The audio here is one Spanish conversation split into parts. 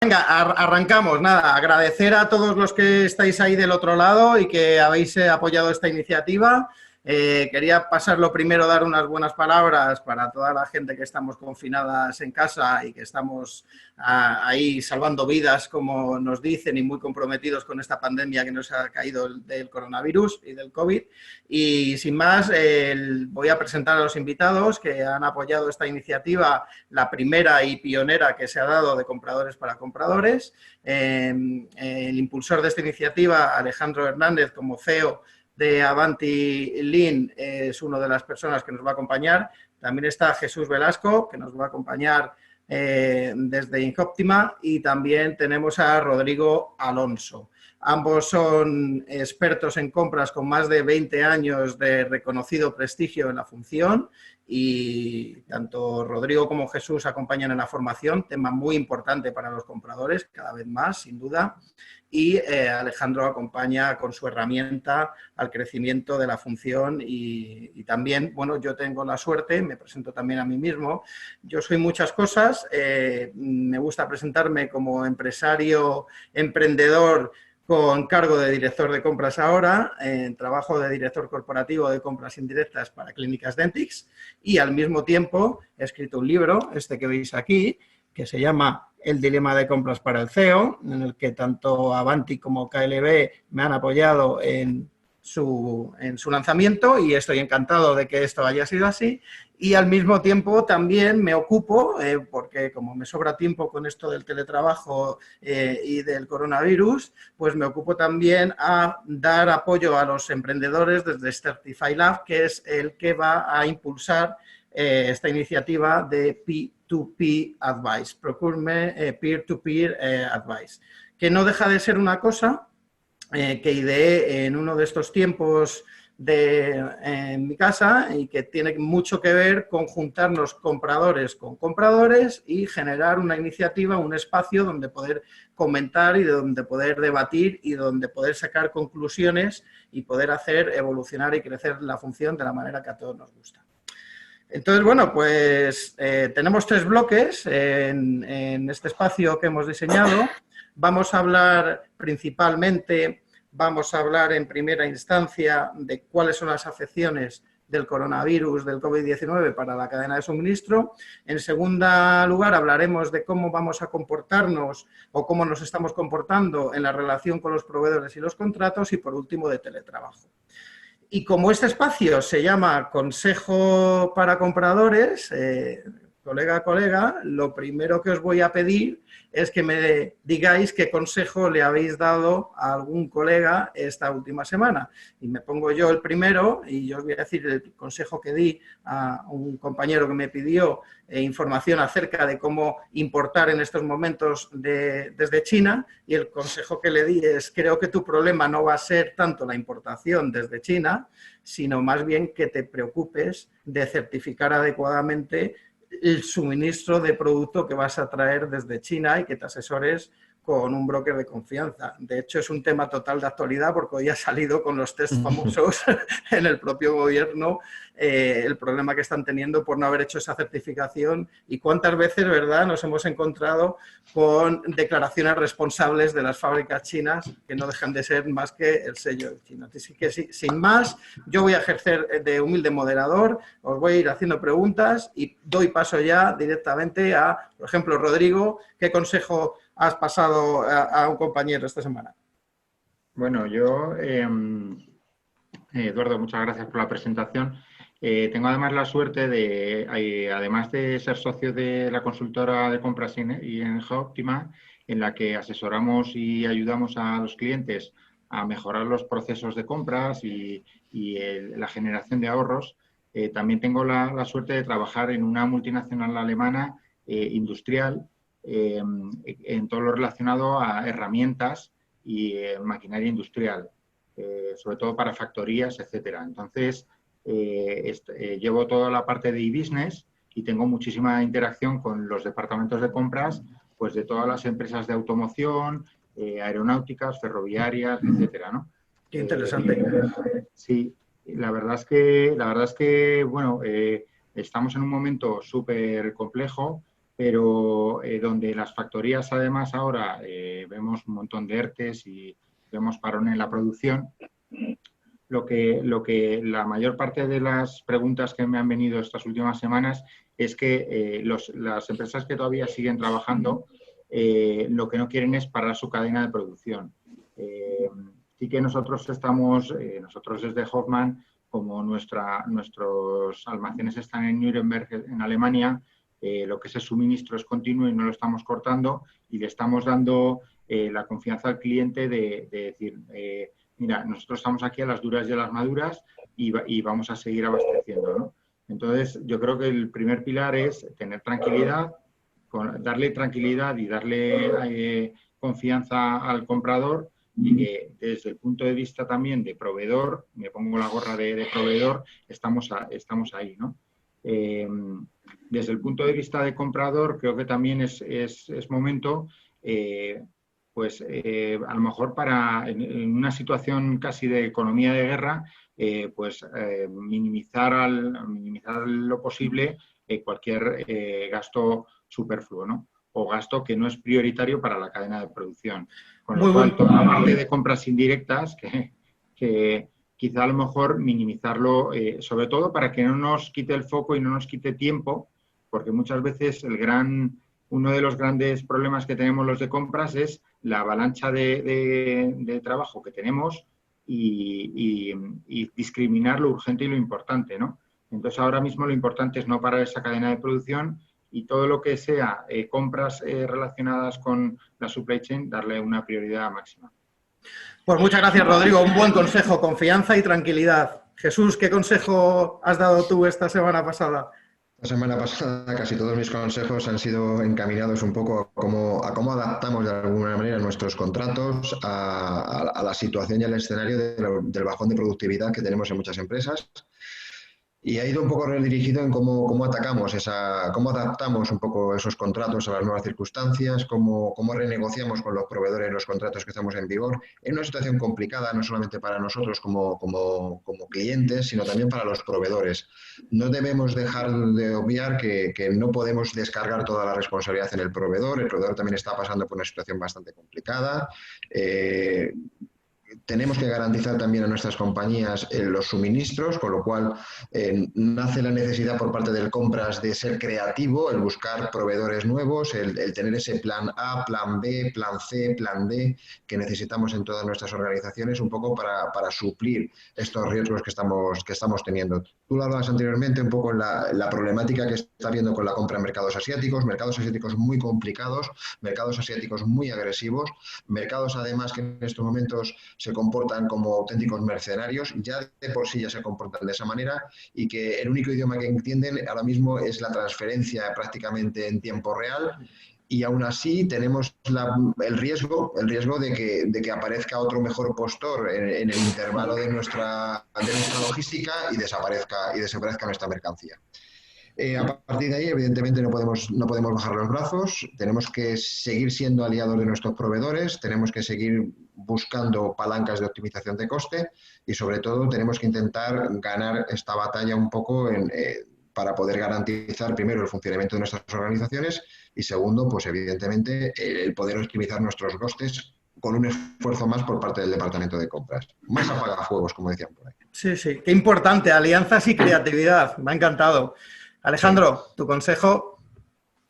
Venga, arrancamos. Nada, agradecer a todos los que estáis ahí del otro lado y que habéis apoyado esta iniciativa. Quería pasarlo primero, dar unas buenas palabras para toda la gente que estamos confinadas en casa y que estamos ahí salvando vidas, como nos dicen, y muy comprometidos con esta pandemia que nos ha caído del coronavirus y del COVID. Y sin más, voy a presentar a los invitados que han apoyado esta iniciativa, la primera y pionera que se ha dado de compradores para compradores. El impulsor de esta iniciativa, Alejandro Hernández, como CEO de Avanti Lean, es una de las personas que nos va a acompañar. También está Jesús Velasco, que nos va a acompañar desde Injóptima, y también tenemos a Rodrigo Alonso. Ambos son expertos en compras con más de 20 años de reconocido prestigio en la función, y tanto Rodrigo como Jesús acompañan en la formación, tema muy importante para los compradores, cada vez más, sin duda. Y Alejandro acompaña con su herramienta al crecimiento de la función y también, bueno, yo tengo la suerte, me presento también a mí mismo, yo soy muchas cosas, me gusta presentarme como empresario, emprendedor, con cargo de director de compras ahora, trabajo de director corporativo de compras indirectas para Clínicas Dentix, y al mismo tiempo he escrito un libro, este que veis aquí, que se llama El dilema de compras para el CEO, en el que tanto Avanti como KLB me han apoyado en su lanzamiento, y estoy encantado de que esto haya sido así. Y al mismo tiempo también me ocupo, porque como me sobra tiempo con esto del teletrabajo y del coronavirus, pues me ocupo también a dar apoyo a los emprendedores desde Certify Lab, que es el que va a impulsar esta iniciativa de P2P Advice, Procurement Peer-to-Peer Advice, que no deja de ser una cosa que ideé en uno de estos tiempos en mi casa, y que tiene mucho que ver con juntarnos compradores con compradores y generar una iniciativa, un espacio donde poder comentar y donde poder debatir y donde poder sacar conclusiones y poder hacer evolucionar y crecer la función de la manera que a todos nos gusta. Entonces, bueno, pues tenemos 3 bloques en este espacio que hemos diseñado. Vamos a hablar principalmente, vamos a hablar en primera instancia de cuáles son las afecciones del coronavirus, del COVID-19 para la cadena de suministro. En segundo lugar, hablaremos de cómo vamos a comportarnos o cómo nos estamos comportando en la relación con los proveedores y los contratos, y por último, de teletrabajo. Y como este espacio se llama Consejo para Compradores, colega a colega, lo primero que os voy a pedir es que me digáis qué consejo le habéis dado a algún colega esta última semana. Y me pongo yo el primero, y yo os voy a decir el consejo que di a un compañero que me pidió información acerca de cómo importar en estos momentos desde China, y el consejo que le di es: creo que tu problema no va a ser tanto la importación desde China, sino más bien que te preocupes de certificar adecuadamente el suministro de producto que vas a traer desde China, y que te asesores con un broker de confianza. De hecho, es un tema total de actualidad, porque hoy ha salido con los test famosos en el propio gobierno el problema que están teniendo por no haber hecho esa certificación, y cuántas veces, ¿verdad?, nos hemos encontrado con declaraciones responsables de las fábricas chinas que no dejan de ser más que el sello chino. Así que, sin más, yo voy a ejercer de humilde moderador, os voy a ir haciendo preguntas y doy paso ya directamente a, por ejemplo, Rodrigo, ¿qué consejo has pasado a un compañero esta semana? Bueno, yo, Eduardo, muchas gracias por la presentación. Tengo además la suerte de, además de ser socio de la consultora de compras Injóptima, en la que asesoramos y ayudamos a los clientes a mejorar los procesos de compras y la generación de ahorros. También tengo la suerte de trabajar en una multinacional alemana industrial, en todo lo relacionado a herramientas y maquinaria industrial, sobre todo para factorías, etcétera. Entonces, llevo toda la parte de e-business y tengo muchísima interacción con los departamentos de compras, pues de todas las empresas de automoción, aeronáuticas, ferroviarias, etcétera, ¿no? Qué interesante. Sí, la verdad es que bueno, estamos en un momento súper complejo, pero donde las factorías además ahora vemos un montón de ERTEs y vemos parón en la producción, lo que la mayor parte de las preguntas que me han venido estas últimas semanas es que las empresas que todavía siguen trabajando lo que no quieren es parar su cadena de producción. Sí que nosotros nosotros desde Hoffmann, como nuestros almacenes están en Nuremberg, en Alemania, lo que es el suministro es continuo y no lo estamos cortando y le estamos dando la confianza al cliente de decir, mira, nosotros estamos aquí a las duras y a las maduras y vamos a seguir abasteciendo, ¿no? Entonces, yo creo que el primer pilar es tener tranquilidad, darle tranquilidad y darle confianza al comprador y que desde el punto de vista también de proveedor, me pongo la gorra de proveedor, estamos ahí, ¿no? Desde el punto de vista de comprador, creo que también es momento, a lo mejor en una situación casi de economía de guerra, minimizar lo posible cualquier gasto superfluo, ¿no? O gasto que no es prioritario para la cadena de producción. Con lo cual, toda la parte de compras indirectas, que quizá a lo mejor minimizarlo, sobre todo para que no nos quite el foco y no nos quite tiempo, porque muchas veces uno de los grandes problemas que tenemos los de compras es la avalancha de trabajo que tenemos y discriminar lo urgente y lo importante, ¿no? Entonces, ahora mismo lo importante es no parar esa cadena de producción y todo lo que sea compras relacionadas con la supply chain, darle una prioridad máxima. Pues muchas gracias, Rodrigo. Un buen consejo, confianza y tranquilidad. Jesús, ¿qué consejo has dado tú esta semana pasada? La semana pasada casi todos mis consejos han sido encaminados un poco a cómo adaptamos de alguna manera nuestros contratos a la situación y al escenario del bajón de productividad que tenemos en muchas empresas. Y ha ido un poco redirigido en cómo atacamos cómo adaptamos un poco esos contratos a las nuevas circunstancias, cómo renegociamos con los proveedores los contratos que estamos en vigor, en una situación complicada no solamente para nosotros como clientes, sino también para los proveedores. No debemos dejar de obviar que no podemos descargar toda la responsabilidad en el proveedor también está pasando por una situación bastante complicada. Tenemos que garantizar también a nuestras compañías los suministros, con lo cual nace la necesidad por parte del compras de ser creativo, el buscar proveedores nuevos, el tener ese plan A, plan B, plan C, plan D que necesitamos en todas nuestras organizaciones un poco para suplir estos riesgos que estamos teniendo. Tú lo hablabas anteriormente un poco en la problemática que está habiendo con la compra en mercados asiáticos muy complicados, mercados asiáticos muy agresivos, mercados además que en estos momentos se comportan como auténticos mercenarios, ya de por sí ya se comportan de esa manera y que el único idioma que entienden ahora mismo es la transferencia prácticamente en tiempo real y aún así tenemos el riesgo de que aparezca otro mejor postor en el intervalo de nuestra logística y desaparezca nuestra mercancía. A partir de ahí, evidentemente, no podemos bajar los brazos, tenemos que seguir siendo aliados de nuestros proveedores, tenemos que seguir buscando palancas de optimización de coste y, sobre todo, tenemos que intentar ganar esta batalla un poco para poder garantizar, primero, el funcionamiento de nuestras organizaciones y, segundo, pues evidentemente, el poder optimizar nuestros costes con un esfuerzo más por parte del departamento de compras. Más apagafuegos, como decían por ahí. Sí, sí, qué importante, alianzas y creatividad, me ha encantado. Alejandro, ¿tu consejo?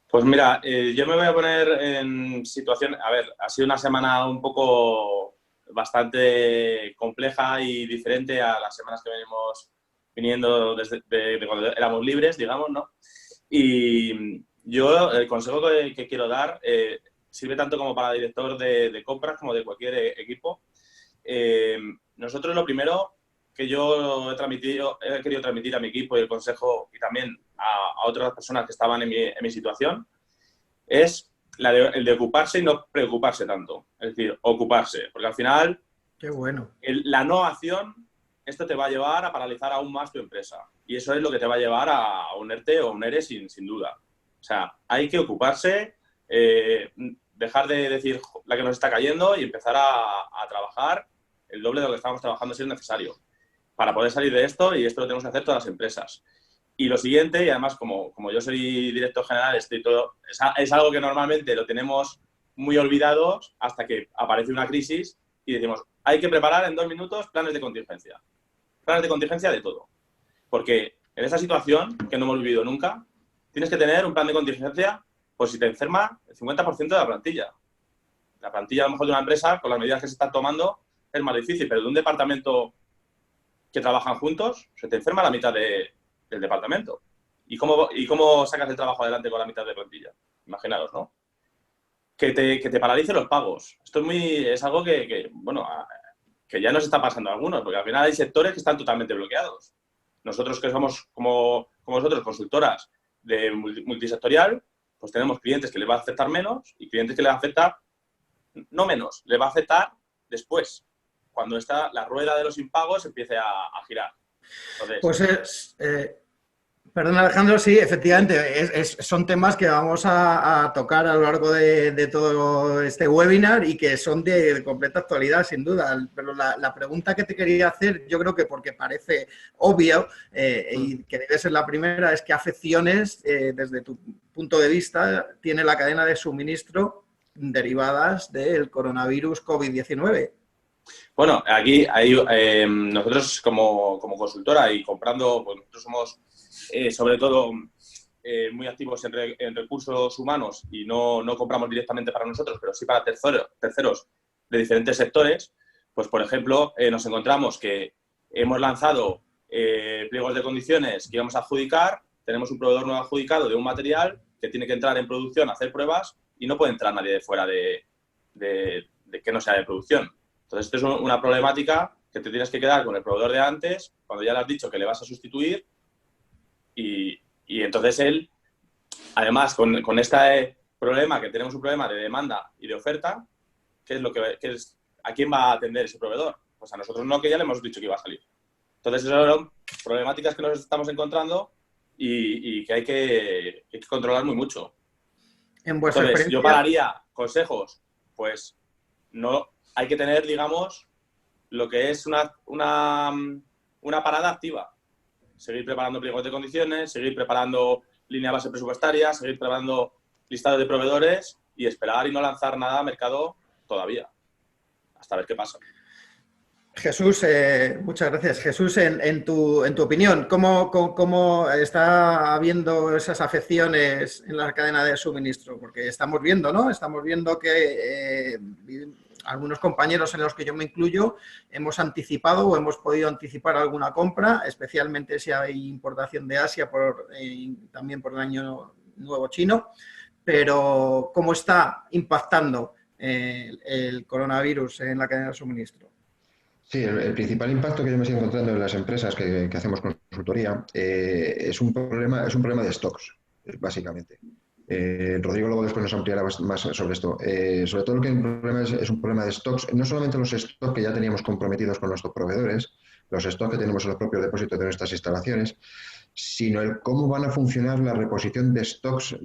Pues mira, yo me voy a poner en situación, a ver, ha sido una semana un poco bastante compleja y diferente a las semanas que venimos viniendo desde de cuando éramos libres, digamos, ¿no? Y yo el consejo que quiero dar sirve tanto como para director de compras como de cualquier equipo. Nosotros lo primero que yo he querido transmitir a mi equipo y el consejo y también a otras personas que estaban en mi situación es el de ocuparse y no preocuparse tanto. Es decir, ocuparse. Porque al final, qué bueno, la no acción, esto te va a llevar a paralizar aún más tu empresa. Y eso es lo que te va a llevar a un ERTE o un ERE sin duda. O sea, hay que ocuparse, dejar de decir la que nos está cayendo y empezar a trabajar el doble de lo que estamos trabajando si es necesario para poder salir de esto, y esto lo tenemos que hacer todas las empresas. Y lo siguiente, y además como yo soy director general, es algo que normalmente lo tenemos muy olvidados hasta que aparece una crisis y decimos, hay que preparar en 2 minutos planes de contingencia. Planes de contingencia de todo. Porque en esa situación, que no hemos vivido nunca, tienes que tener un plan de contingencia por si te enferma el 50% de la plantilla. La plantilla, a lo mejor, de una empresa, con las medidas que se están tomando, es más difícil, pero de un departamento que trabajan juntos, se te enferma la mitad del departamento. ¿Y cómo sacas el trabajo adelante con la mitad de plantilla? Imaginaros, ¿no? Que te paralice los pagos. Esto es algo que ya nos está pasando a algunos, porque al final hay sectores que están totalmente bloqueados. Nosotros que somos, como vosotros, consultoras de multisectorial, pues tenemos clientes que les va a afectar menos y clientes que les va a afectar no menos, les va a afectar después, cuando la rueda de los impagos empiece a girar. Entonces, Pues perdón, Alejandro, sí, efectivamente, son temas que vamos a tocar a lo largo de todo este webinar y que son de completa actualidad, sin duda. Pero la pregunta que te quería hacer, yo creo que porque parece obvio y que debe ser la primera, es qué afecciones, desde tu punto de vista, tiene la cadena de suministro derivadas del coronavirus COVID-19. Bueno, aquí nosotros como consultora y comprando, pues nosotros somos sobre todo muy activos en recursos humanos y no compramos directamente para nosotros, pero sí para terceros de diferentes sectores. Pues, por ejemplo, nos encontramos que hemos lanzado pliegos de condiciones que íbamos a adjudicar, tenemos un proveedor nuevo adjudicado de un material que tiene que entrar en producción a hacer pruebas y no puede entrar nadie de fuera de que no sea de producción. Entonces, esto es una problemática que te tienes que quedar con el proveedor de antes, cuando ya le has dicho que le vas a sustituir, y entonces él, además, con este problema, que tenemos un problema de demanda y de oferta, ¿a quién va a atender ese proveedor? Pues a nosotros no, que ya le hemos dicho que iba a salir. Entonces, esas son problemáticas que nos estamos encontrando y que hay que controlar muy mucho. En vuestra experiencia, yo pararía consejos, pues no hay que tener, digamos, lo que es una parada activa. Seguir preparando pliegos de condiciones, seguir preparando línea base presupuestaria, seguir preparando listados de proveedores y esperar y no lanzar nada a mercado todavía, hasta ver qué pasa. Jesús, muchas gracias. Jesús, en tu opinión, ¿cómo está habiendo esas afecciones en la cadena de suministro? Porque estamos viendo, ¿no? Estamos viendo que algunos compañeros en los que yo me incluyo hemos anticipado o hemos podido anticipar alguna compra, especialmente si hay importación de Asia también por el año nuevo chino, pero ¿cómo está impactando el coronavirus en la cadena de suministro? Sí, el principal impacto que yo me estoy encontrando en las empresas que hacemos consultoría es un problema de stocks, básicamente. Rodrigo luego después nos ampliará más sobre esto. Sobre todo el problema es un problema de stocks, no solamente los stocks que ya teníamos comprometidos con nuestros proveedores, los stocks que tenemos en los propios depósitos de nuestras instalaciones, sino el cómo van a funcionar la reposición de stocks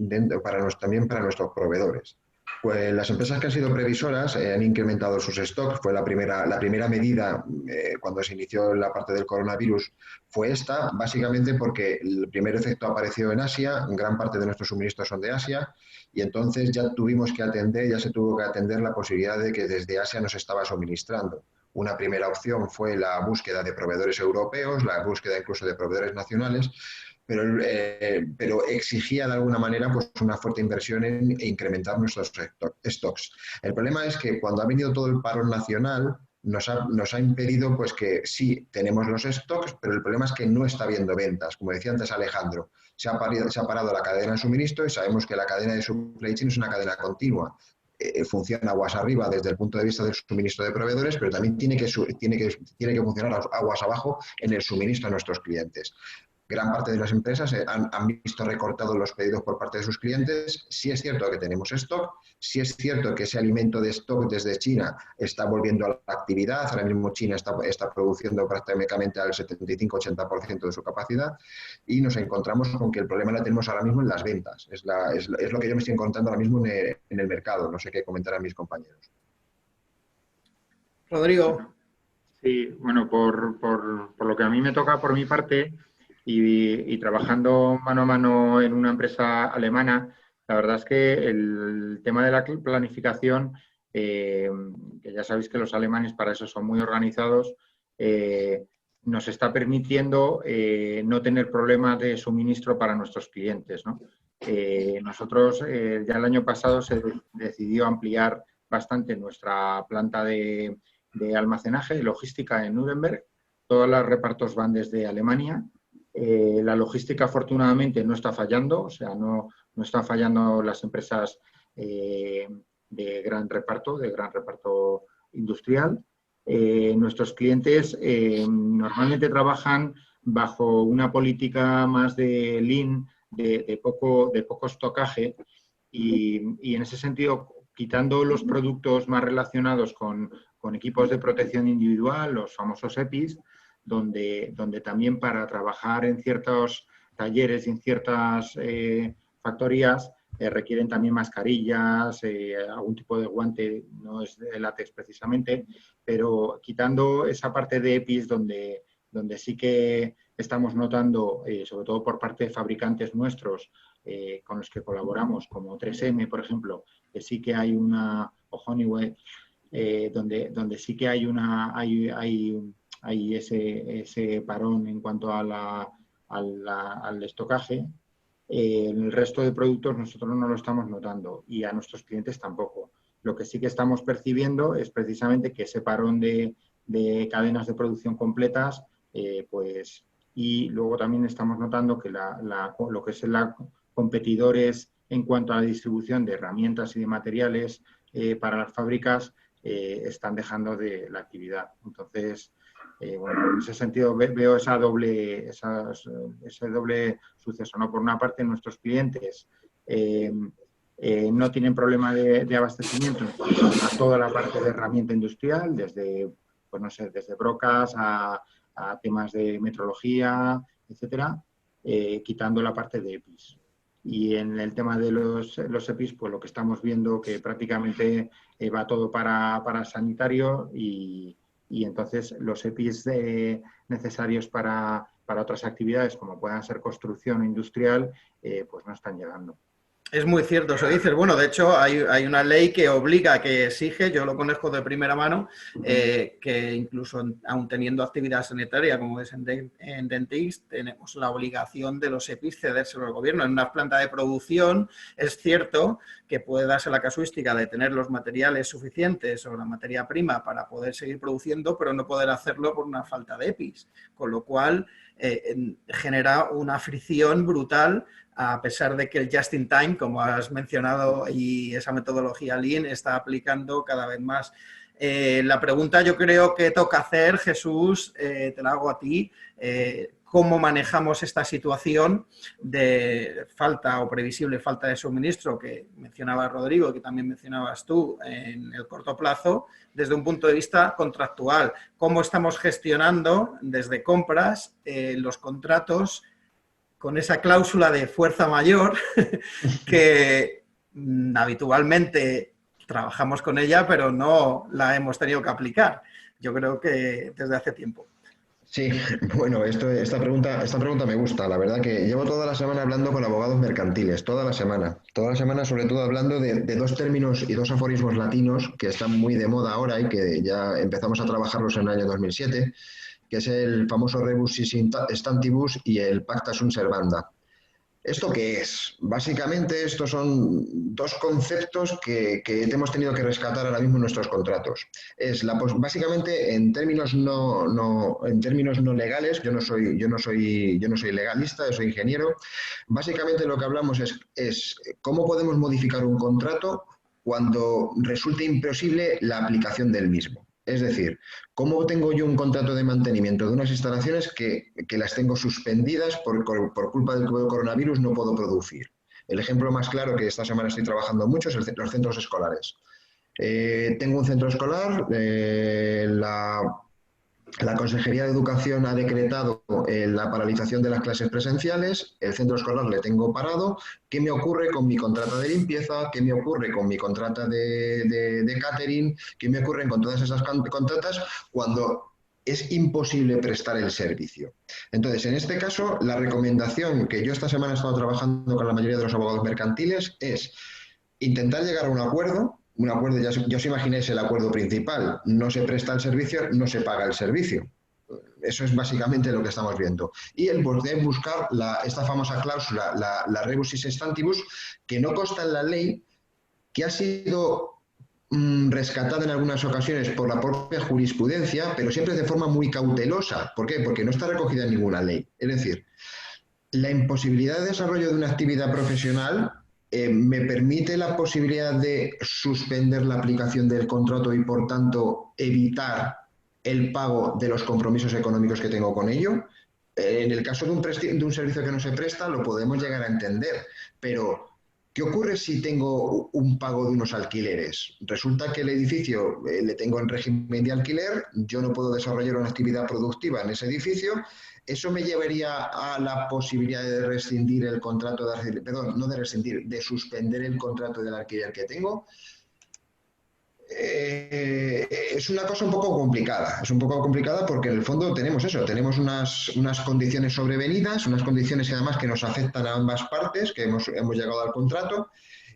también para nuestros proveedores. Pues las empresas que han sido previsoras han incrementado sus stocks. Fue la primera medida cuando se inició la parte del coronavirus, fue esta, básicamente porque el primer efecto apareció en Asia, gran parte de nuestros suministros son de Asia, y entonces ya se tuvo que atender la posibilidad de que desde Asia nos estaba suministrando. Una primera opción fue la búsqueda de proveedores europeos, la búsqueda incluso de proveedores nacionales, pero exigía de alguna manera pues una fuerte inversión en incrementar nuestros stocks. El problema es que cuando ha venido todo el parón nacional nos ha impedido pues que sí, tenemos los stocks, pero el problema es que no está habiendo ventas. Como decía antes Alejandro, se ha parado la cadena de suministro y sabemos que la cadena de supply chain es una cadena continua. Funciona aguas arriba desde el punto de vista del suministro de proveedores, pero también tiene que funcionar aguas abajo en el suministro a nuestros clientes. Gran parte de las empresas han visto recortados los pedidos por parte de sus clientes. Sí es cierto que tenemos stock, sí es cierto que ese alimento de stock desde China está volviendo a la actividad. Ahora mismo China está produciendo prácticamente al 75-80% de su capacidad y nos encontramos con que el problema lo tenemos ahora mismo en las ventas. Es lo que yo me estoy encontrando ahora mismo en el mercado. No sé qué comentarán mis compañeros. Rodrigo. Sí, bueno, por lo que a mí me toca, por mi parte, Y trabajando mano a mano en una empresa alemana, la verdad es que el tema de la planificación, que ya sabéis que los alemanes para eso son muy organizados, nos está permitiendo no tener problemas de suministro para nuestros clientes, ¿no? Nosotros ya el año pasado se decidió ampliar bastante nuestra planta de almacenaje y logística en Nuremberg. Todos los repartos van desde Alemania. La logística, afortunadamente, no está fallando, o sea, no están fallando las empresas de gran reparto industrial. Nuestros clientes normalmente trabajan bajo una política más de lean, de poco estocaje, y en ese sentido, quitando los productos más relacionados con equipos de protección individual, los famosos EPIs, donde también para trabajar en ciertos talleres y en ciertas factorías requieren también mascarillas, algún tipo de guante, no es de látex precisamente, pero quitando esa parte de EPIs donde sí que estamos notando, sobre todo por parte de fabricantes nuestros con los que colaboramos, como 3M, por ejemplo, que sí que hay una, o Honeywell, donde sí que hay ese parón en cuanto al estocaje. En el resto de productos nosotros no lo estamos notando y a nuestros clientes tampoco. Lo que sí que estamos percibiendo es precisamente que ese parón de cadenas de producción completas, y luego también estamos notando que lo que es competidores en cuanto a la distribución de herramientas y de materiales para las fábricas están dejando de la actividad. Entonces, bueno, en ese sentido veo ese doble suceso, ¿no? Por una parte, nuestros clientes no tienen problema de abastecimiento a toda la parte de herramienta industrial, desde, pues no sé, desde brocas a temas de metrología, etcétera, quitando la parte de EPIs. Y en el tema de los EPIs, pues lo que estamos viendo que prácticamente va todo para sanitario y entonces los EPIs necesarios para otras actividades, como puedan ser construcción industrial, pues no están llegando. Es muy cierto, eso dices. Bueno, de hecho, hay una ley que obliga, que exige, yo lo conozco de primera mano, que incluso aún teniendo actividad sanitaria como es en Dentix, tenemos la obligación de los EPIs cedérselo al gobierno. En una planta de producción es cierto que puede darse la casuística de tener los materiales suficientes o la materia prima para poder seguir produciendo, pero no poder hacerlo por una falta de EPIs, con lo cual genera una fricción brutal, a pesar de que el just in time, como has mencionado, y esa metodología Lean está aplicando cada vez más. La pregunta yo creo que toca hacer, Jesús, te la hago a ti, ¿cómo manejamos esta situación de falta o previsible falta de suministro que mencionaba Rodrigo, que también mencionabas tú, en el corto plazo, desde un punto de vista contractual? ¿Cómo estamos gestionando desde compras los contratos con esa cláusula de fuerza mayor que habitualmente trabajamos con ella, pero no la hemos tenido que aplicar? Yo creo que desde hace tiempo. Sí, bueno, esta pregunta me gusta. La verdad que llevo toda la semana hablando con abogados mercantiles, toda la semana sobre todo hablando de dos términos y dos aforismos latinos que están muy de moda ahora y que ya empezamos a trabajarlos en el año 2007, que es el famoso rebus sic stantibus y el pacta sunt servanda. ¿Esto qué es? Básicamente estos son dos conceptos que hemos tenido que rescatar ahora mismo en nuestros contratos. Básicamente en términos no legales, yo no soy legalista, yo soy ingeniero. Básicamente lo que hablamos es cómo podemos modificar un contrato cuando resulte imposible la aplicación del mismo. Es decir, ¿cómo tengo yo un contrato de mantenimiento de unas instalaciones que las tengo suspendidas por culpa del coronavirus, no puedo producir? El ejemplo más claro que esta semana estoy trabajando mucho es los centros escolares. Tengo un centro escolar, la Consejería de Educación ha decretado la paralización de las clases presenciales, el centro escolar le tengo parado. ¿Qué me ocurre con mi contrata de limpieza? ¿Qué me ocurre con mi contrata de catering? ¿Qué me ocurre con todas esas contratas cuando es imposible prestar el servicio. Entonces, en este caso, la recomendación que yo esta semana he estado trabajando con la mayoría de los abogados mercantiles es intentar llegar a un acuerdo, ya os imagináis el acuerdo principal, no se presta el servicio, no se paga el servicio. Eso es básicamente lo que estamos viendo. Y el poder buscar esta famosa cláusula, la rebus sic stantibus, que no consta en la ley, que ha sido rescatada en algunas ocasiones por la propia jurisprudencia, pero siempre de forma muy cautelosa. ¿Por qué? Porque no está recogida en ninguna ley. Es decir, la imposibilidad de desarrollo de una actividad profesional me permite la posibilidad de suspender la aplicación del contrato y, por tanto, evitar el pago de los compromisos económicos que tengo con ello. En el caso de un servicio que no se presta, lo podemos llegar a entender, pero ¿qué ocurre si tengo un pago de unos alquileres? Resulta que el edificio le tengo en régimen de alquiler, yo no puedo desarrollar una actividad productiva en ese edificio, eso me llevaría a la posibilidad de rescindir el contrato de alquiler, perdón, no de rescindir, de suspender el contrato del alquiler que tengo. Es una cosa un poco complicada, porque en el fondo tenemos eso, tenemos unas condiciones sobrevenidas, unas condiciones que además que nos afectan a ambas partes, que hemos llegado al contrato,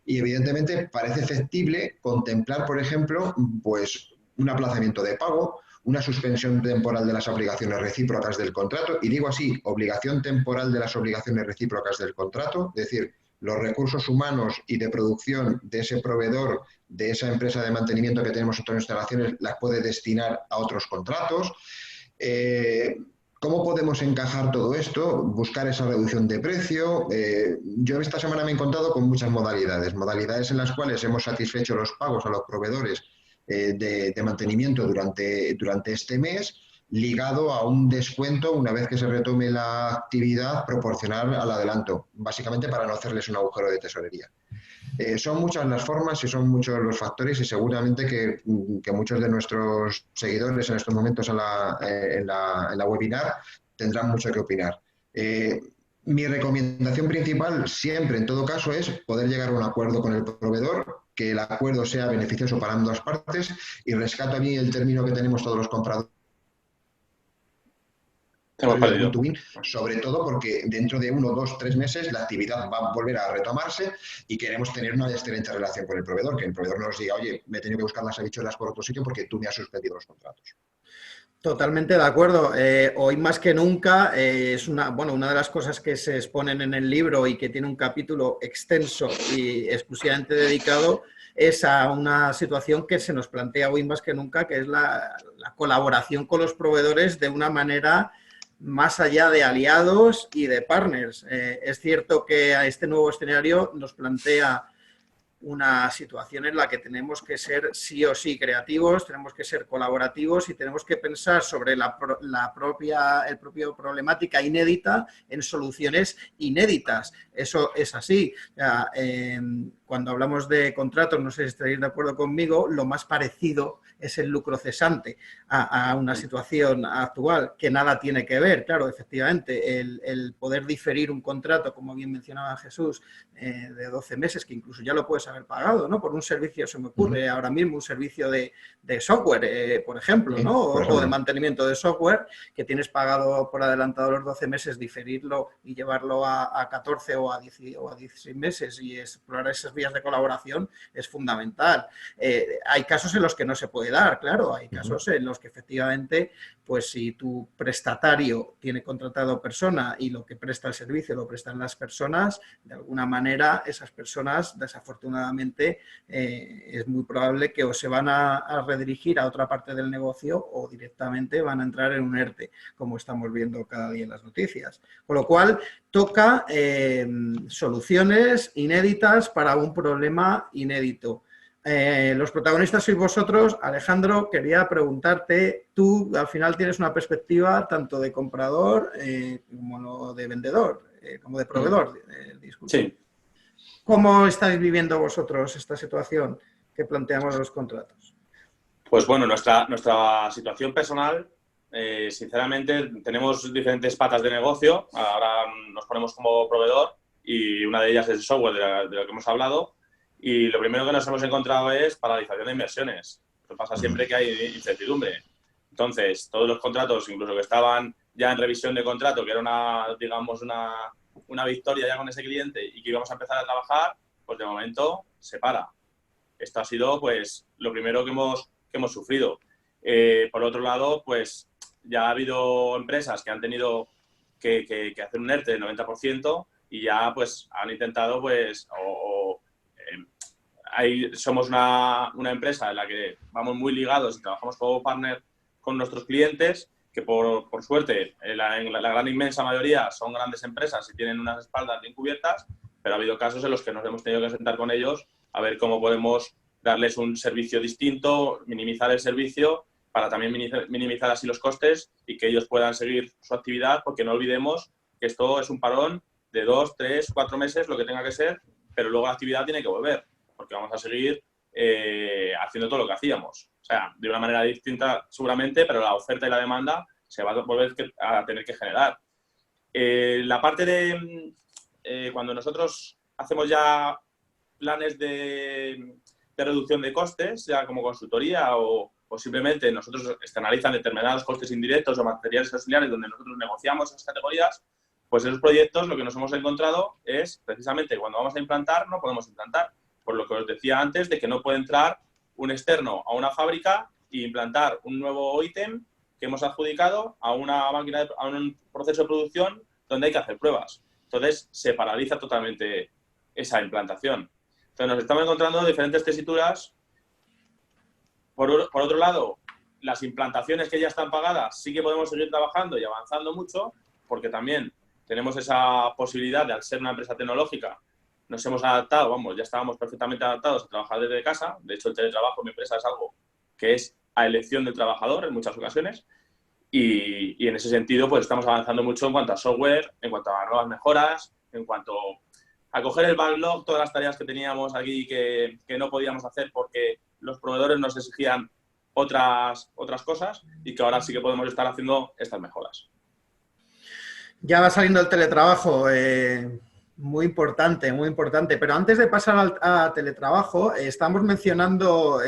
y evidentemente parece factible contemplar, por ejemplo, pues un aplazamiento de pago, una suspensión temporal de las obligaciones recíprocas del contrato, y digo así, obligación temporal de las obligaciones recíprocas del contrato, es decir, los recursos humanos y de producción de ese proveedor, de esa empresa de mantenimiento que tenemos en otras instalaciones, las puede destinar a otros contratos. ¿Cómo podemos encajar todo esto? Buscar esa reducción de precio. Yo esta semana me he encontrado con muchas modalidades en las cuales hemos satisfecho los pagos a los proveedores de mantenimiento durante este mes, ligado a un descuento una vez que se retome la actividad proporcional al adelanto, básicamente para no hacerles un agujero de tesorería. Son muchas las formas y son muchos los factores, y seguramente que muchos de nuestros seguidores en estos momentos en la webinar tendrán mucho que opinar. Mi recomendación principal siempre, en todo caso, es poder llegar a un acuerdo con el proveedor, que el acuerdo sea beneficioso para ambas partes, y rescato a mí el término que tenemos todos los compradores, sobre todo porque dentro de 1, 2, 3 meses la actividad va a volver a retomarse y queremos tener una excelente relación con el proveedor, que el proveedor no nos diga, oye, me he tenido que buscar las habichuelas por otro sitio porque tú me has suspendido los contratos. Totalmente de acuerdo. Hoy más que nunca es una de las cosas que se exponen en el libro y que tiene un capítulo extenso y exclusivamente dedicado es a una situación que se nos plantea hoy más que nunca, que es la colaboración con los proveedores de una manera más allá de aliados y de partners. Es cierto que a este nuevo escenario nos plantea una situación en la que tenemos que ser sí o sí creativos, tenemos que ser colaborativos y tenemos que pensar sobre la propia problemática inédita en soluciones inéditas. Eso es así. Cuando hablamos de contratos, no sé si estaréis de acuerdo conmigo, lo más parecido es el lucro cesante a una situación actual, que nada tiene que ver. Claro, efectivamente, el poder diferir un contrato, como bien mencionaba Jesús, de 12 meses, que incluso ya lo puedes haber pagado, ¿no? Por un servicio, se me ocurre ahora mismo, un servicio de software, por ejemplo, ¿no? O de mantenimiento de software, que tienes pagado por adelantado los 12 meses, diferirlo y llevarlo a 14 o a 16 meses y explorar esas vías de colaboración es fundamental. Hay casos en los que no se puede dar, claro, hay casos en los que efectivamente, pues si tu prestatario tiene contratado persona y lo que presta el servicio lo prestan las personas, de alguna manera esas personas, desafortunadamente, es muy probable que o se van a redirigir a otra parte del negocio o directamente van a entrar en un ERTE, como estamos viendo cada día en las noticias. Con lo cual, toca soluciones inéditas para un problema inédito. Los protagonistas sois vosotros. Alejandro, quería preguntarte, tú al final tienes una perspectiva tanto de comprador como de vendedor, como de proveedor. Disculpe. Sí. ¿Cómo estáis viviendo vosotros esta situación que planteamos los contratos? Pues bueno, nuestra situación personal, sinceramente, tenemos diferentes patas de negocio. Ahora nos ponemos como proveedor y una de ellas es el software de lo que hemos hablado. Y lo primero que nos hemos encontrado es paralización de inversiones. Lo que pasa siempre que hay incertidumbre. Entonces, todos los contratos, incluso que estaban ya en revisión de contrato, que era digamos, una victoria ya con ese cliente y que íbamos a empezar a trabajar, pues de momento se para. Esto ha sido, pues, lo primero que hemos sufrido. Por otro lado, pues, ya ha habido empresas que han tenido que hacer un ERTE del 90% y ya, pues, han intentado, pues, somos una empresa en la que vamos muy ligados y trabajamos como partner con nuestros clientes, que por suerte, la gran inmensa mayoría son grandes empresas y tienen unas espaldas bien cubiertas, pero ha habido casos en los que nos hemos tenido que sentar con ellos a ver cómo podemos darles un servicio distinto, minimizar el servicio para también minimizar así los costes y que ellos puedan seguir su actividad, porque no olvidemos que esto es un parón de 2, 3, 4 meses, lo que tenga que ser, pero luego la actividad tiene que volver, porque vamos a seguir haciendo todo lo que hacíamos. O sea, de una manera distinta seguramente, pero la oferta y la demanda se va a volver a tener que generar. La parte de cuando nosotros hacemos ya planes de reducción de costes, ya como consultoría o simplemente nosotros externalizan determinados costes indirectos o materiales auxiliares donde nosotros negociamos esas categorías, pues esos proyectos lo que nos hemos encontrado es precisamente cuando vamos a implantar, no podemos implantar. Por lo que os decía antes, de que no puede entrar un externo a una fábrica e implantar un nuevo ítem que hemos adjudicado a una máquina, a un proceso de producción donde hay que hacer pruebas. Entonces, se paraliza totalmente esa implantación. Entonces, nos estamos encontrando diferentes tesituras. Por otro lado, las implantaciones que ya están pagadas sí que podemos seguir trabajando y avanzando mucho, porque también tenemos esa posibilidad de, al ser una empresa tecnológica, nos hemos adaptado, vamos, ya estábamos perfectamente adaptados a trabajar desde casa. De hecho, el teletrabajo en mi empresa es algo que es a elección del trabajador en muchas ocasiones. Y en ese sentido, pues estamos avanzando mucho en cuanto a software, en cuanto a nuevas mejoras, en cuanto a coger el backlog, todas las tareas que teníamos aquí que no podíamos hacer porque los proveedores nos exigían otras cosas y que ahora sí que podemos estar haciendo estas mejoras. Ya va saliendo el teletrabajo, muy importante, pero antes de pasar a teletrabajo, estamos mencionando,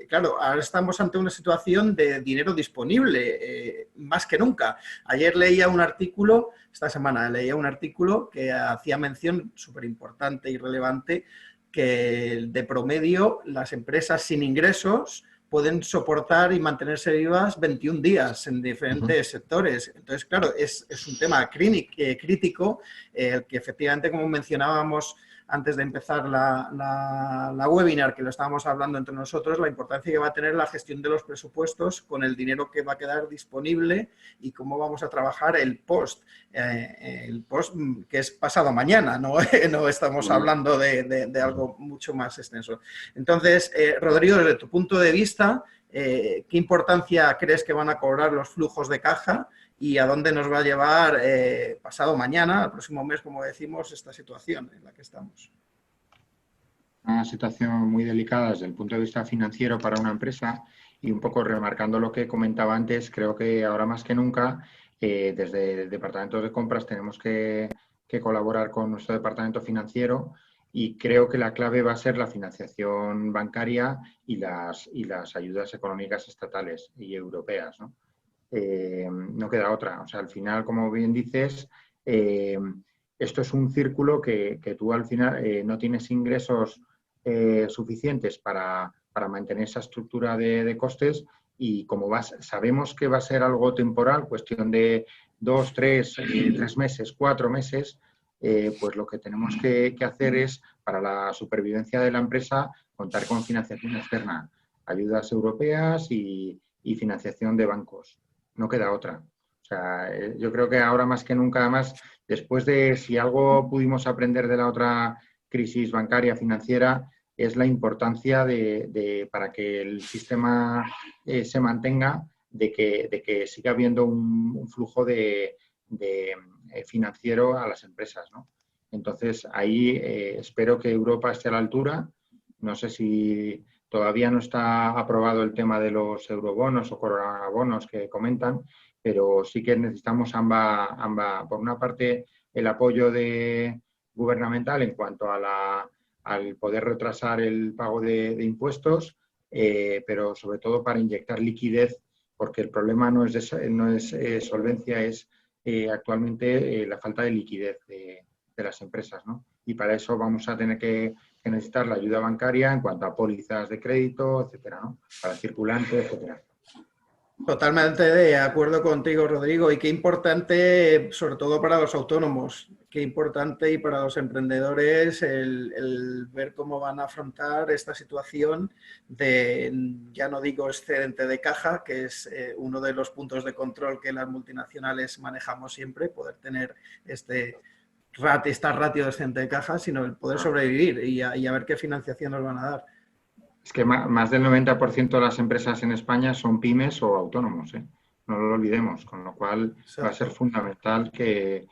claro, ahora estamos ante una situación de dinero disponible, más que nunca. Ayer leía un artículo, esta semana leía un artículo que hacía mención súper importante y relevante, que de promedio las empresas sin ingresos pueden soportar y mantenerse vivas 21 días en diferentes sectores. Entonces, claro, es un tema crítico, que efectivamente, como mencionábamos antes de empezar la webinar, que lo estábamos hablando entre nosotros, la importancia que va a tener la gestión de los presupuestos con el dinero que va a quedar disponible y cómo vamos a trabajar el post que es pasado mañana, no estamos hablando de algo mucho más extenso. Entonces, Rodrigo, desde tu punto de vista, ¿qué importancia crees que van a cobrar los flujos de caja y a dónde nos va a llevar pasado mañana, el próximo mes, como decimos, esta situación en la que estamos? Una situación muy delicada desde el punto de vista financiero para una empresa y un poco remarcando lo que comentaba antes, creo que ahora más que nunca desde el departamento de compras tenemos que colaborar con nuestro departamento financiero y creo que la clave va a ser la financiación bancaria y las ayudas económicas estatales y europeas, ¿no? No queda otra. O sea, al final, como bien dices, esto es un círculo que tú al final no tienes ingresos suficientes para mantener esa estructura de costes y como sabemos que va a ser algo temporal, cuestión de 2, 3 meses, 4 meses, pues lo que tenemos que hacer es, para la supervivencia de la empresa, contar con financiación externa, ayudas europeas y financiación de bancos. No queda otra. O sea, yo creo que ahora más que nunca, además, después de si algo pudimos aprender de la otra crisis bancaria financiera, es la importancia para que el sistema se mantenga, de que siga habiendo un flujo financiero a las empresas, ¿no? Entonces, ahí espero que Europa esté a la altura. No sé si todavía no está aprobado el tema de los eurobonos o coronabonos que comentan, pero sí que necesitamos ambas. Por una parte, el apoyo gubernamental en cuanto al poder retrasar el pago de impuestos, pero sobre todo para inyectar liquidez porque el problema no es solvencia, es actualmente la falta de liquidez de las empresas, ¿no? Y para eso vamos a tener que necesitar la ayuda bancaria en cuanto a pólizas de crédito, etcétera, ¿no? Para circulante, etcétera. Totalmente de acuerdo contigo, Rodrigo, y qué importante, sobre todo para los autónomos, qué importante y para los emprendedores el ver cómo van a afrontar esta situación de, ya no digo excedente de caja, que es uno de los puntos de control que las multinacionales manejamos siempre, poder tener esta ratio de excedente de caja, sino el poder sobrevivir y a ver qué financiación nos van a dar. Es que más del 90% de las empresas en España son pymes o autónomos, ¿eh? No lo olvidemos, con lo cual va a ser fundamental que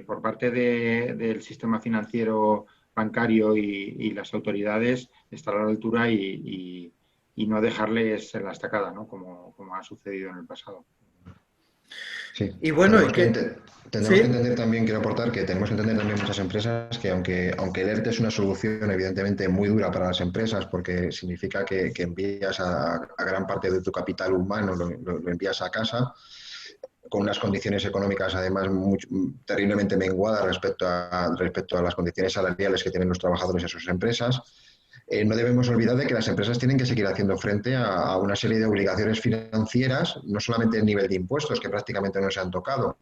por parte del sistema financiero bancario y las autoridades estar a la altura y no dejarles en la estacada, ¿no? Como ha sucedido en el pasado. Sí. Y bueno, tenemos que entender también, quiero aportar que tenemos que entender también muchas empresas que aunque el ERTE es una solución evidentemente muy dura para las empresas porque significa que envías a gran parte de tu capital humano, lo envías a casa, con unas condiciones económicas además terriblemente menguadas respecto a las condiciones salariales que tienen los trabajadores en sus empresas. No debemos olvidar de que las empresas tienen que seguir haciendo frente a una serie de obligaciones financieras, no solamente a nivel de impuestos, que prácticamente no se han tocado,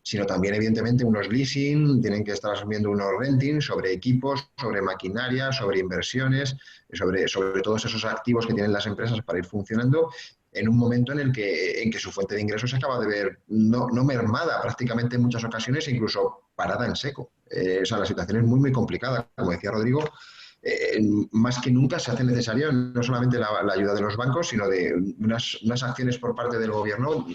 sino también, evidentemente, unos leasing, tienen que estar asumiendo unos renting sobre equipos, sobre maquinaria, sobre inversiones, sobre todos esos activos que tienen las empresas para ir funcionando en un momento en que su fuente de ingresos se acaba de ver no mermada, prácticamente en muchas ocasiones, incluso parada en seco. O sea, la situación es muy, muy complicada. Como decía Rodrigo, más que nunca se hace necesario no solamente la ayuda de los bancos, sino de unas acciones por parte del gobierno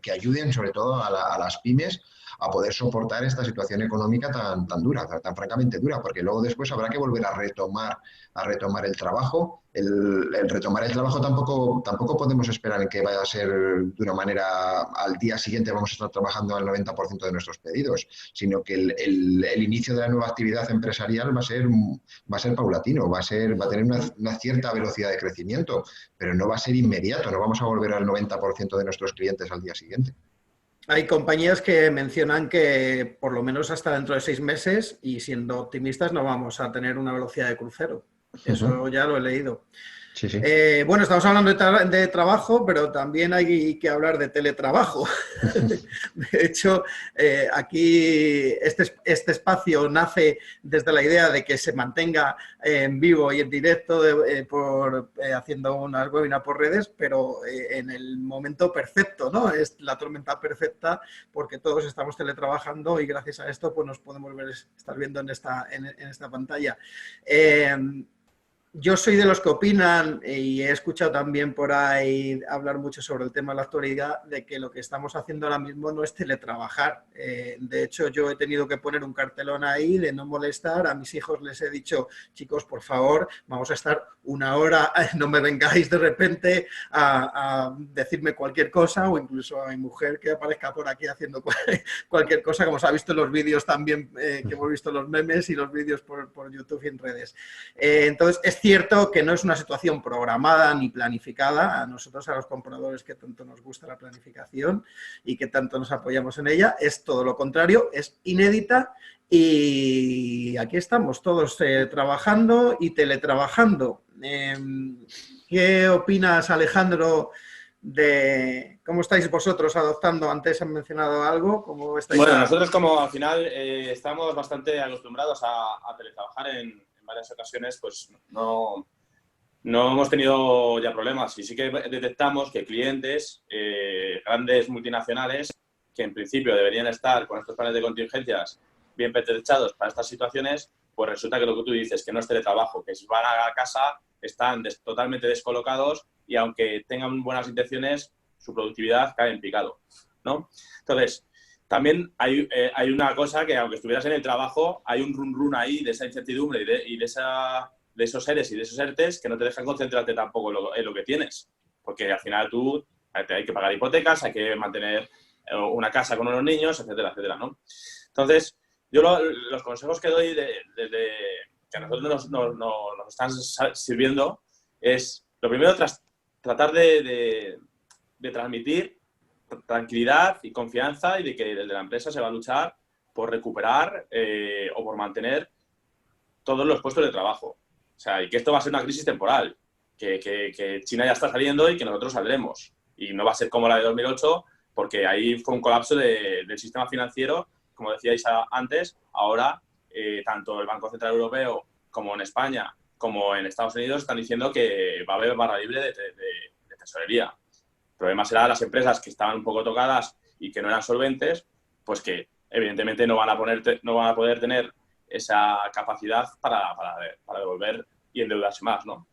que ayuden sobre todo a las pymes a poder soportar esta situación económica tan dura, tan francamente dura, porque luego después habrá que volver a retomar el trabajo. El retomar el trabajo tampoco podemos esperar en que vaya a ser de una manera al día siguiente vamos a estar trabajando al 90% de nuestros pedidos, sino que el inicio de la nueva actividad empresarial va a ser paulatino, va a tener una cierta velocidad de crecimiento, pero no va a ser inmediato, no vamos a volver al 90% de nuestros clientes al día siguiente. Hay compañías que mencionan que por lo menos hasta dentro de 6 meses, y siendo optimistas, no vamos a tener una velocidad de crucero. Eso ya lo he leído. Sí, sí. Bueno, estamos hablando de trabajo, pero también hay que hablar de teletrabajo. De hecho, aquí este espacio nace desde la idea de que se mantenga en vivo y en directo haciendo unas webinars por redes, pero en el momento perfecto, ¿no? Es la tormenta perfecta porque todos estamos teletrabajando y gracias a esto pues nos podemos estar viendo en esta pantalla. Yo soy de los que opinan, y he escuchado también por ahí hablar mucho sobre el tema de la actualidad, de que lo que estamos haciendo ahora mismo no es teletrabajar. De hecho, yo he tenido que poner un cartelón ahí de no molestar. A mis hijos les he dicho, chicos, por favor, vamos a estar 1 hora, no me vengáis de repente a decirme cualquier cosa, o incluso a mi mujer que aparezca por aquí haciendo cualquier cosa, como se ha visto en los vídeos también, que hemos visto los memes y los vídeos por YouTube y en redes. Entonces, es cierto que no es una situación programada ni planificada. A nosotros, a los compradores que tanto nos gusta la planificación y que tanto nos apoyamos en ella, es todo lo contrario, es inédita y aquí estamos todos trabajando y teletrabajando. ¿Qué opinas, Alejandro, de cómo estáis vosotros adoptando? Antes han mencionado algo. ¿Cómo estáis? Bueno, nosotros como al final estamos bastante acostumbrados a teletrabajar en varias ocasiones, pues no hemos tenido ya problemas y sí que detectamos que clientes, grandes multinacionales, que en principio deberían estar con estos planes de contingencias bien pertrechados para estas situaciones, pues resulta que lo que tú dices, que no es teletrabajo, que van a casa, están totalmente descolocados y aunque tengan buenas intenciones, su productividad cae en picado, ¿no? Entonces, también hay una cosa que, aunque estuvieras en el trabajo, hay un run ahí de esa incertidumbre y de esos ERES y de esos ERTES que no te dejan concentrarte tampoco en lo que tienes. Porque al final tú hay que pagar hipotecas, hay que mantener una casa con unos niños, etcétera, etcétera, ¿no? Entonces, yo los consejos que doy desde que a nosotros nos están sirviendo es, lo primero, tratar de de transmitir tranquilidad y confianza y de que desde la empresa se va a luchar por recuperar o por mantener todos los puestos de trabajo. O sea, y que esto va a ser una crisis temporal, que China ya está saliendo y que nosotros saldremos. Y no va a ser como la de 2008, porque ahí fue un colapso del sistema financiero, como decíais antes. Ahora, tanto el Banco Central Europeo como en España, como en Estados Unidos, están diciendo que va a haber barra libre de tesorería. El problema será las empresas que estaban un poco tocadas y que no eran solventes, pues que evidentemente no van a poder tener esa capacidad para devolver y endeudarse más, ¿no?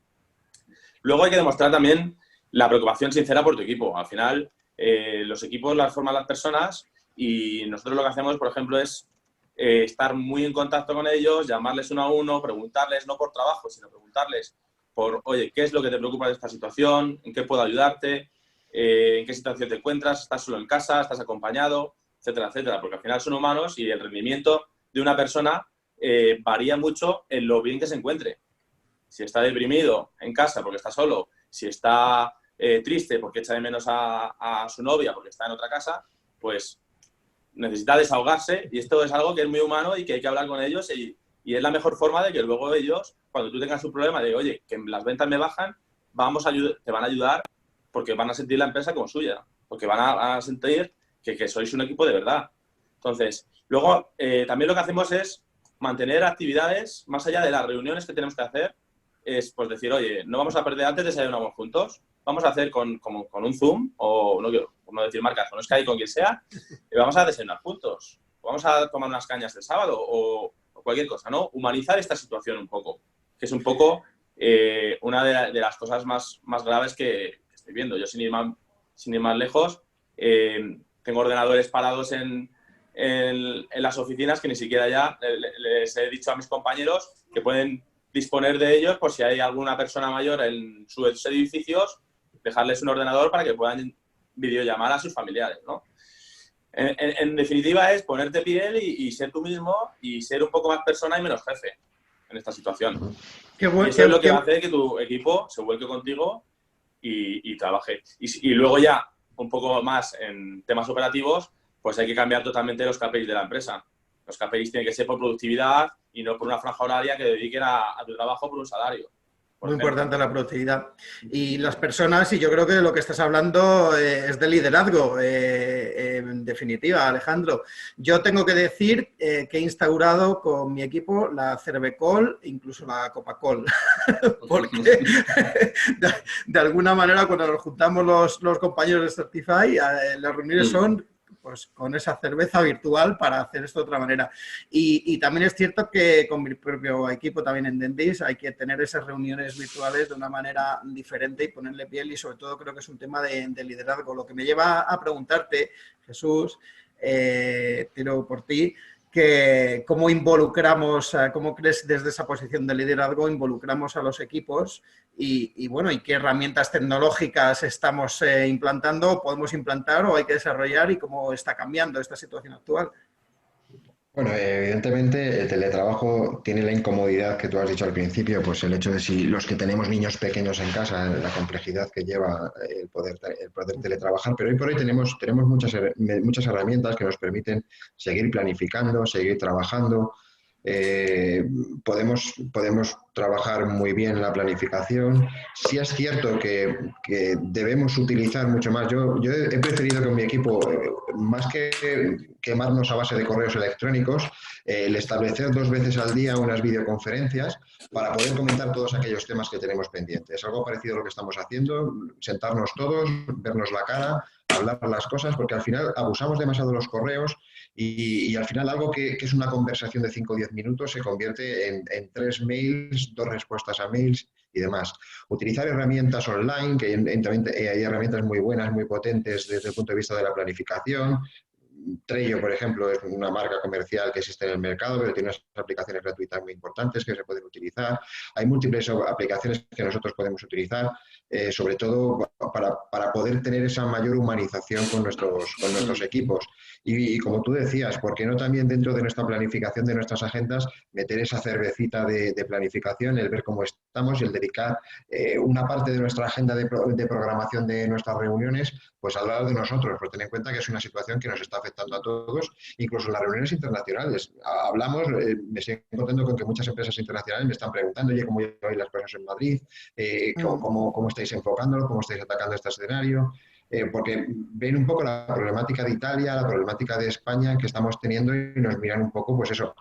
Luego hay que demostrar también la preocupación sincera por tu equipo. Al final, los equipos las forman las personas y nosotros lo que hacemos, por ejemplo, es estar muy en contacto con ellos, llamarles uno a uno, preguntarles, no por trabajo, sino preguntarles por, oye, ¿qué es lo que te preocupa de esta situación? ¿En qué puedo ayudarte? ¿En qué situación te encuentras? ¿Estás solo en casa? ¿Estás acompañado? Etcétera, etcétera. Porque al final son humanos y el rendimiento de una persona varía mucho en lo bien que se encuentre. Si está deprimido en casa porque está solo, si está triste porque echa de menos a su novia porque está en otra casa, pues necesita desahogarse y esto es algo que es muy humano y que hay que hablar con ellos y es la mejor forma de que luego ellos, cuando tú tengas un problema de, oye, que las ventas me bajan, te van a ayudar porque van a sentir la empresa como suya, porque van a sentir que sois un equipo de verdad. Entonces, luego también lo que hacemos es mantener actividades más allá de las reuniones que tenemos que hacer, es pues decir, oye, no vamos a perder antes de desayunamos juntos, vamos a hacer con un Zoom, o no quiero no decir marcas, con Skype, con quien sea, y vamos a desayunar juntos, vamos a tomar unas cañas el sábado o cualquier cosa, ¿no? Humanizar esta situación un poco, que es un poco una de las cosas más graves que estoy viendo. Yo, sin ir más lejos, tengo ordenadores parados en las oficinas que ni siquiera ya les he dicho a mis compañeros que pueden disponer de ellos por si hay alguna persona mayor en sus edificios, dejarles un ordenador para que puedan videollamar a sus familiares, ¿no? En definitiva es ponerte piel y ser tú mismo y ser un poco más persona y menos jefe en esta situación. Y eso es lo que va a hacer que tu equipo se vuelque contigo y trabaje. Y luego ya, un poco más en temas operativos, pues hay que cambiar totalmente los KPIs de la empresa. Los KPIs tienen que ser por productividad y no por una franja horaria que dediquen a tu trabajo por un salario. Muy importante la productividad. Y las personas, y yo creo que lo que estás hablando es de liderazgo, en definitiva, Alejandro. Yo tengo que decir que he instaurado con mi equipo la Cervecol, incluso la Copacol, porque de alguna manera cuando nos juntamos los compañeros de Certify, las reuniones son pues con esa cerveza virtual para hacer esto de otra manera. Y también es cierto que con mi propio equipo también en Dendis hay que tener esas reuniones virtuales de una manera diferente y ponerle piel y sobre todo creo que es un tema de liderazgo. Lo que me lleva a preguntarte, Jesús, tiro por ti, que cómo involucramos, cómo crees desde esa posición de liderazgo involucramos a los equipos y bueno, y qué herramientas tecnológicas estamos implantando, podemos implantar o hay que desarrollar y cómo está cambiando esta situación actual. Bueno, evidentemente el teletrabajo tiene la incomodidad que tú has dicho al principio, pues el hecho de si los que tenemos niños pequeños en casa, la complejidad que lleva el poder teletrabajar, pero hoy por hoy tenemos muchas herramientas que nos permiten seguir planificando, seguir trabajando. Podemos trabajar muy bien la planificación. Sí es cierto que debemos utilizar mucho más. Yo he preferido con mi equipo, más que quemarnos a base de correos electrónicos, el establecer 2 veces al día unas videoconferencias para poder comentar todos aquellos temas que tenemos pendientes. Algo parecido a lo que estamos haciendo, sentarnos todos, vernos la cara, hablar las cosas, porque al final abusamos demasiado de los correos y al final algo que es una conversación de 5 o 10 minutos se convierte en 3 mails, 2 respuestas a mails y demás. Utilizar herramientas online, que hay herramientas muy buenas, muy potentes desde el punto de vista de la planificación. Trello, por ejemplo, es una marca comercial que existe en el mercado, pero tiene unas aplicaciones gratuitas muy importantes que se pueden utilizar. Hay múltiples aplicaciones que nosotros podemos utilizar, sobre todo para poder tener esa mayor humanización con nuestros equipos. Y como tú decías, ¿por qué no también dentro de nuestra planificación, de nuestras agendas, meter esa cervecita de planificación, el ver cómo estamos y el dedicar una parte de nuestra agenda de programación de nuestras reuniones, pues hablar de nosotros, pues ten en cuenta que es una situación que nos está afectando a todos, incluso en las reuniones internacionales. Hablamos, me estoy encontrando con que muchas empresas internacionales me están preguntando, oye, ¿cómo lleváis las cosas en Madrid? ¿Cómo estáis enfocándolo? ¿Cómo estáis atacando este escenario? Porque ven un poco la problemática de Italia, la problemática de España que estamos teniendo y nos miran un poco, pues eso,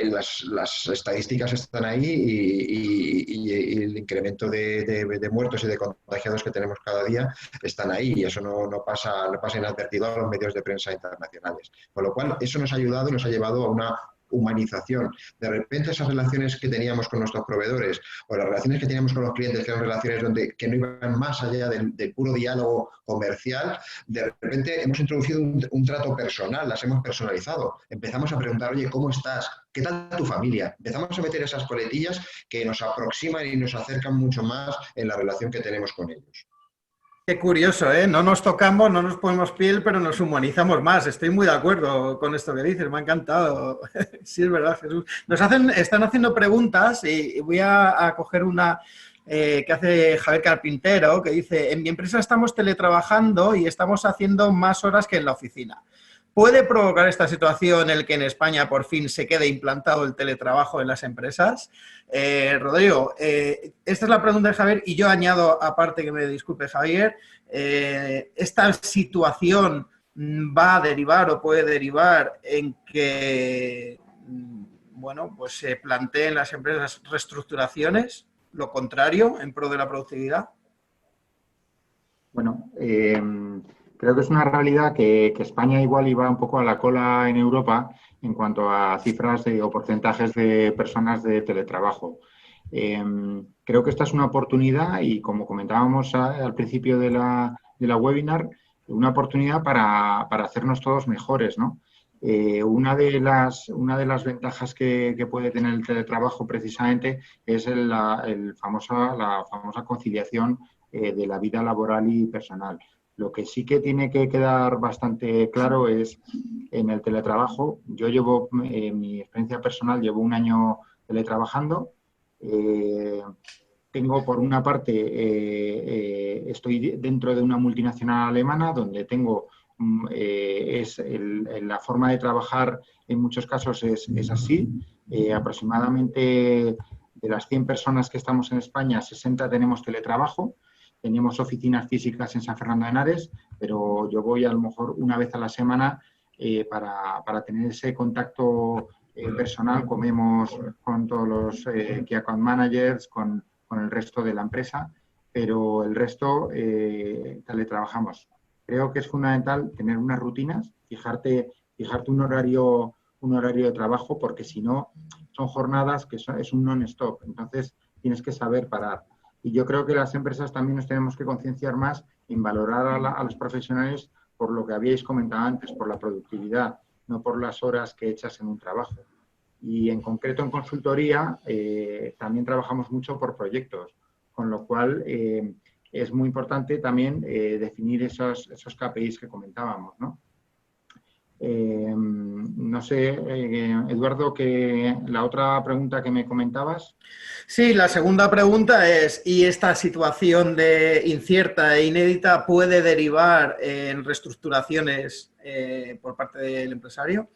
las estadísticas están ahí y el incremento de muertos y de contagiados que tenemos cada día están ahí y eso no pasa inadvertido a los medios de prensa internacionales. Con lo cual, eso nos ha ayudado y nos ha llevado a una humanización. De repente esas relaciones que teníamos con nuestros proveedores o las relaciones que teníamos con los clientes, que eran relaciones que no iban más allá del puro diálogo comercial, de repente hemos introducido un trato personal, las hemos personalizado. Empezamos a preguntar, oye, ¿cómo estás? ¿Qué tal tu familia? Empezamos a meter esas coletillas que nos aproximan y nos acercan mucho más en la relación que tenemos con ellos. Qué curioso, ¿eh? No nos tocamos, no nos ponemos piel, pero nos humanizamos más. Estoy muy de acuerdo con esto que dices, me ha encantado. Sí, es verdad, Jesús. Están haciendo preguntas y voy a coger una que hace Javier Carpintero, que dice, en mi empresa estamos teletrabajando y estamos haciendo más horas que en la oficina. ¿Puede provocar esta situación el que en España por fin se quede implantado el teletrabajo en las empresas? Rodrigo, esta es la pregunta de Javier y yo añado, aparte que me disculpe Javier, ¿esta situación va a derivar o puede derivar en que, bueno, pues se planteen las empresas reestructuraciones, lo contrario, en pro de la productividad? Bueno, creo que es una realidad que España igual iba un poco a la cola en Europa en cuanto a cifras o porcentajes de personas de teletrabajo. Creo que esta es una oportunidad y, como comentábamos al principio de la webinar, una oportunidad para hacernos todos mejores, ¿no? Una de las ventajas que puede tener el teletrabajo precisamente es la famosa conciliación de la vida laboral y personal. Lo que sí que tiene que quedar bastante claro es en el teletrabajo. Yo llevo, en mi experiencia personal, llevo un año teletrabajando. Tengo, por una parte, estoy dentro de una multinacional alemana donde tengo, la forma de trabajar en muchos casos es así. Aproximadamente de las 100 personas que estamos en España, 60 tenemos teletrabajo. Tenemos oficinas físicas en San Fernando de Henares, pero yo voy a lo mejor una vez a la semana para tener ese contacto personal. Comemos con todos los Key Account Managers, con el resto de la empresa, pero el resto teletrabajamos. Creo que es fundamental tener unas rutinas, fijarte un horario de trabajo, porque si no, son jornadas que es un non-stop. Entonces, tienes que saber parar. Y yo creo que las empresas también nos tenemos que concienciar más en valorar a los profesionales por lo que habíais comentado antes, por la productividad, no por las horas que echas en un trabajo. Y en concreto en consultoría también trabajamos mucho por proyectos, con lo cual es muy importante también definir esos KPIs que comentábamos, ¿no? No sé, Eduardo, que la otra pregunta que me comentabas. Sí, la segunda pregunta es, ¿y esta situación de incierta e inédita puede derivar en reestructuraciones por parte del empresario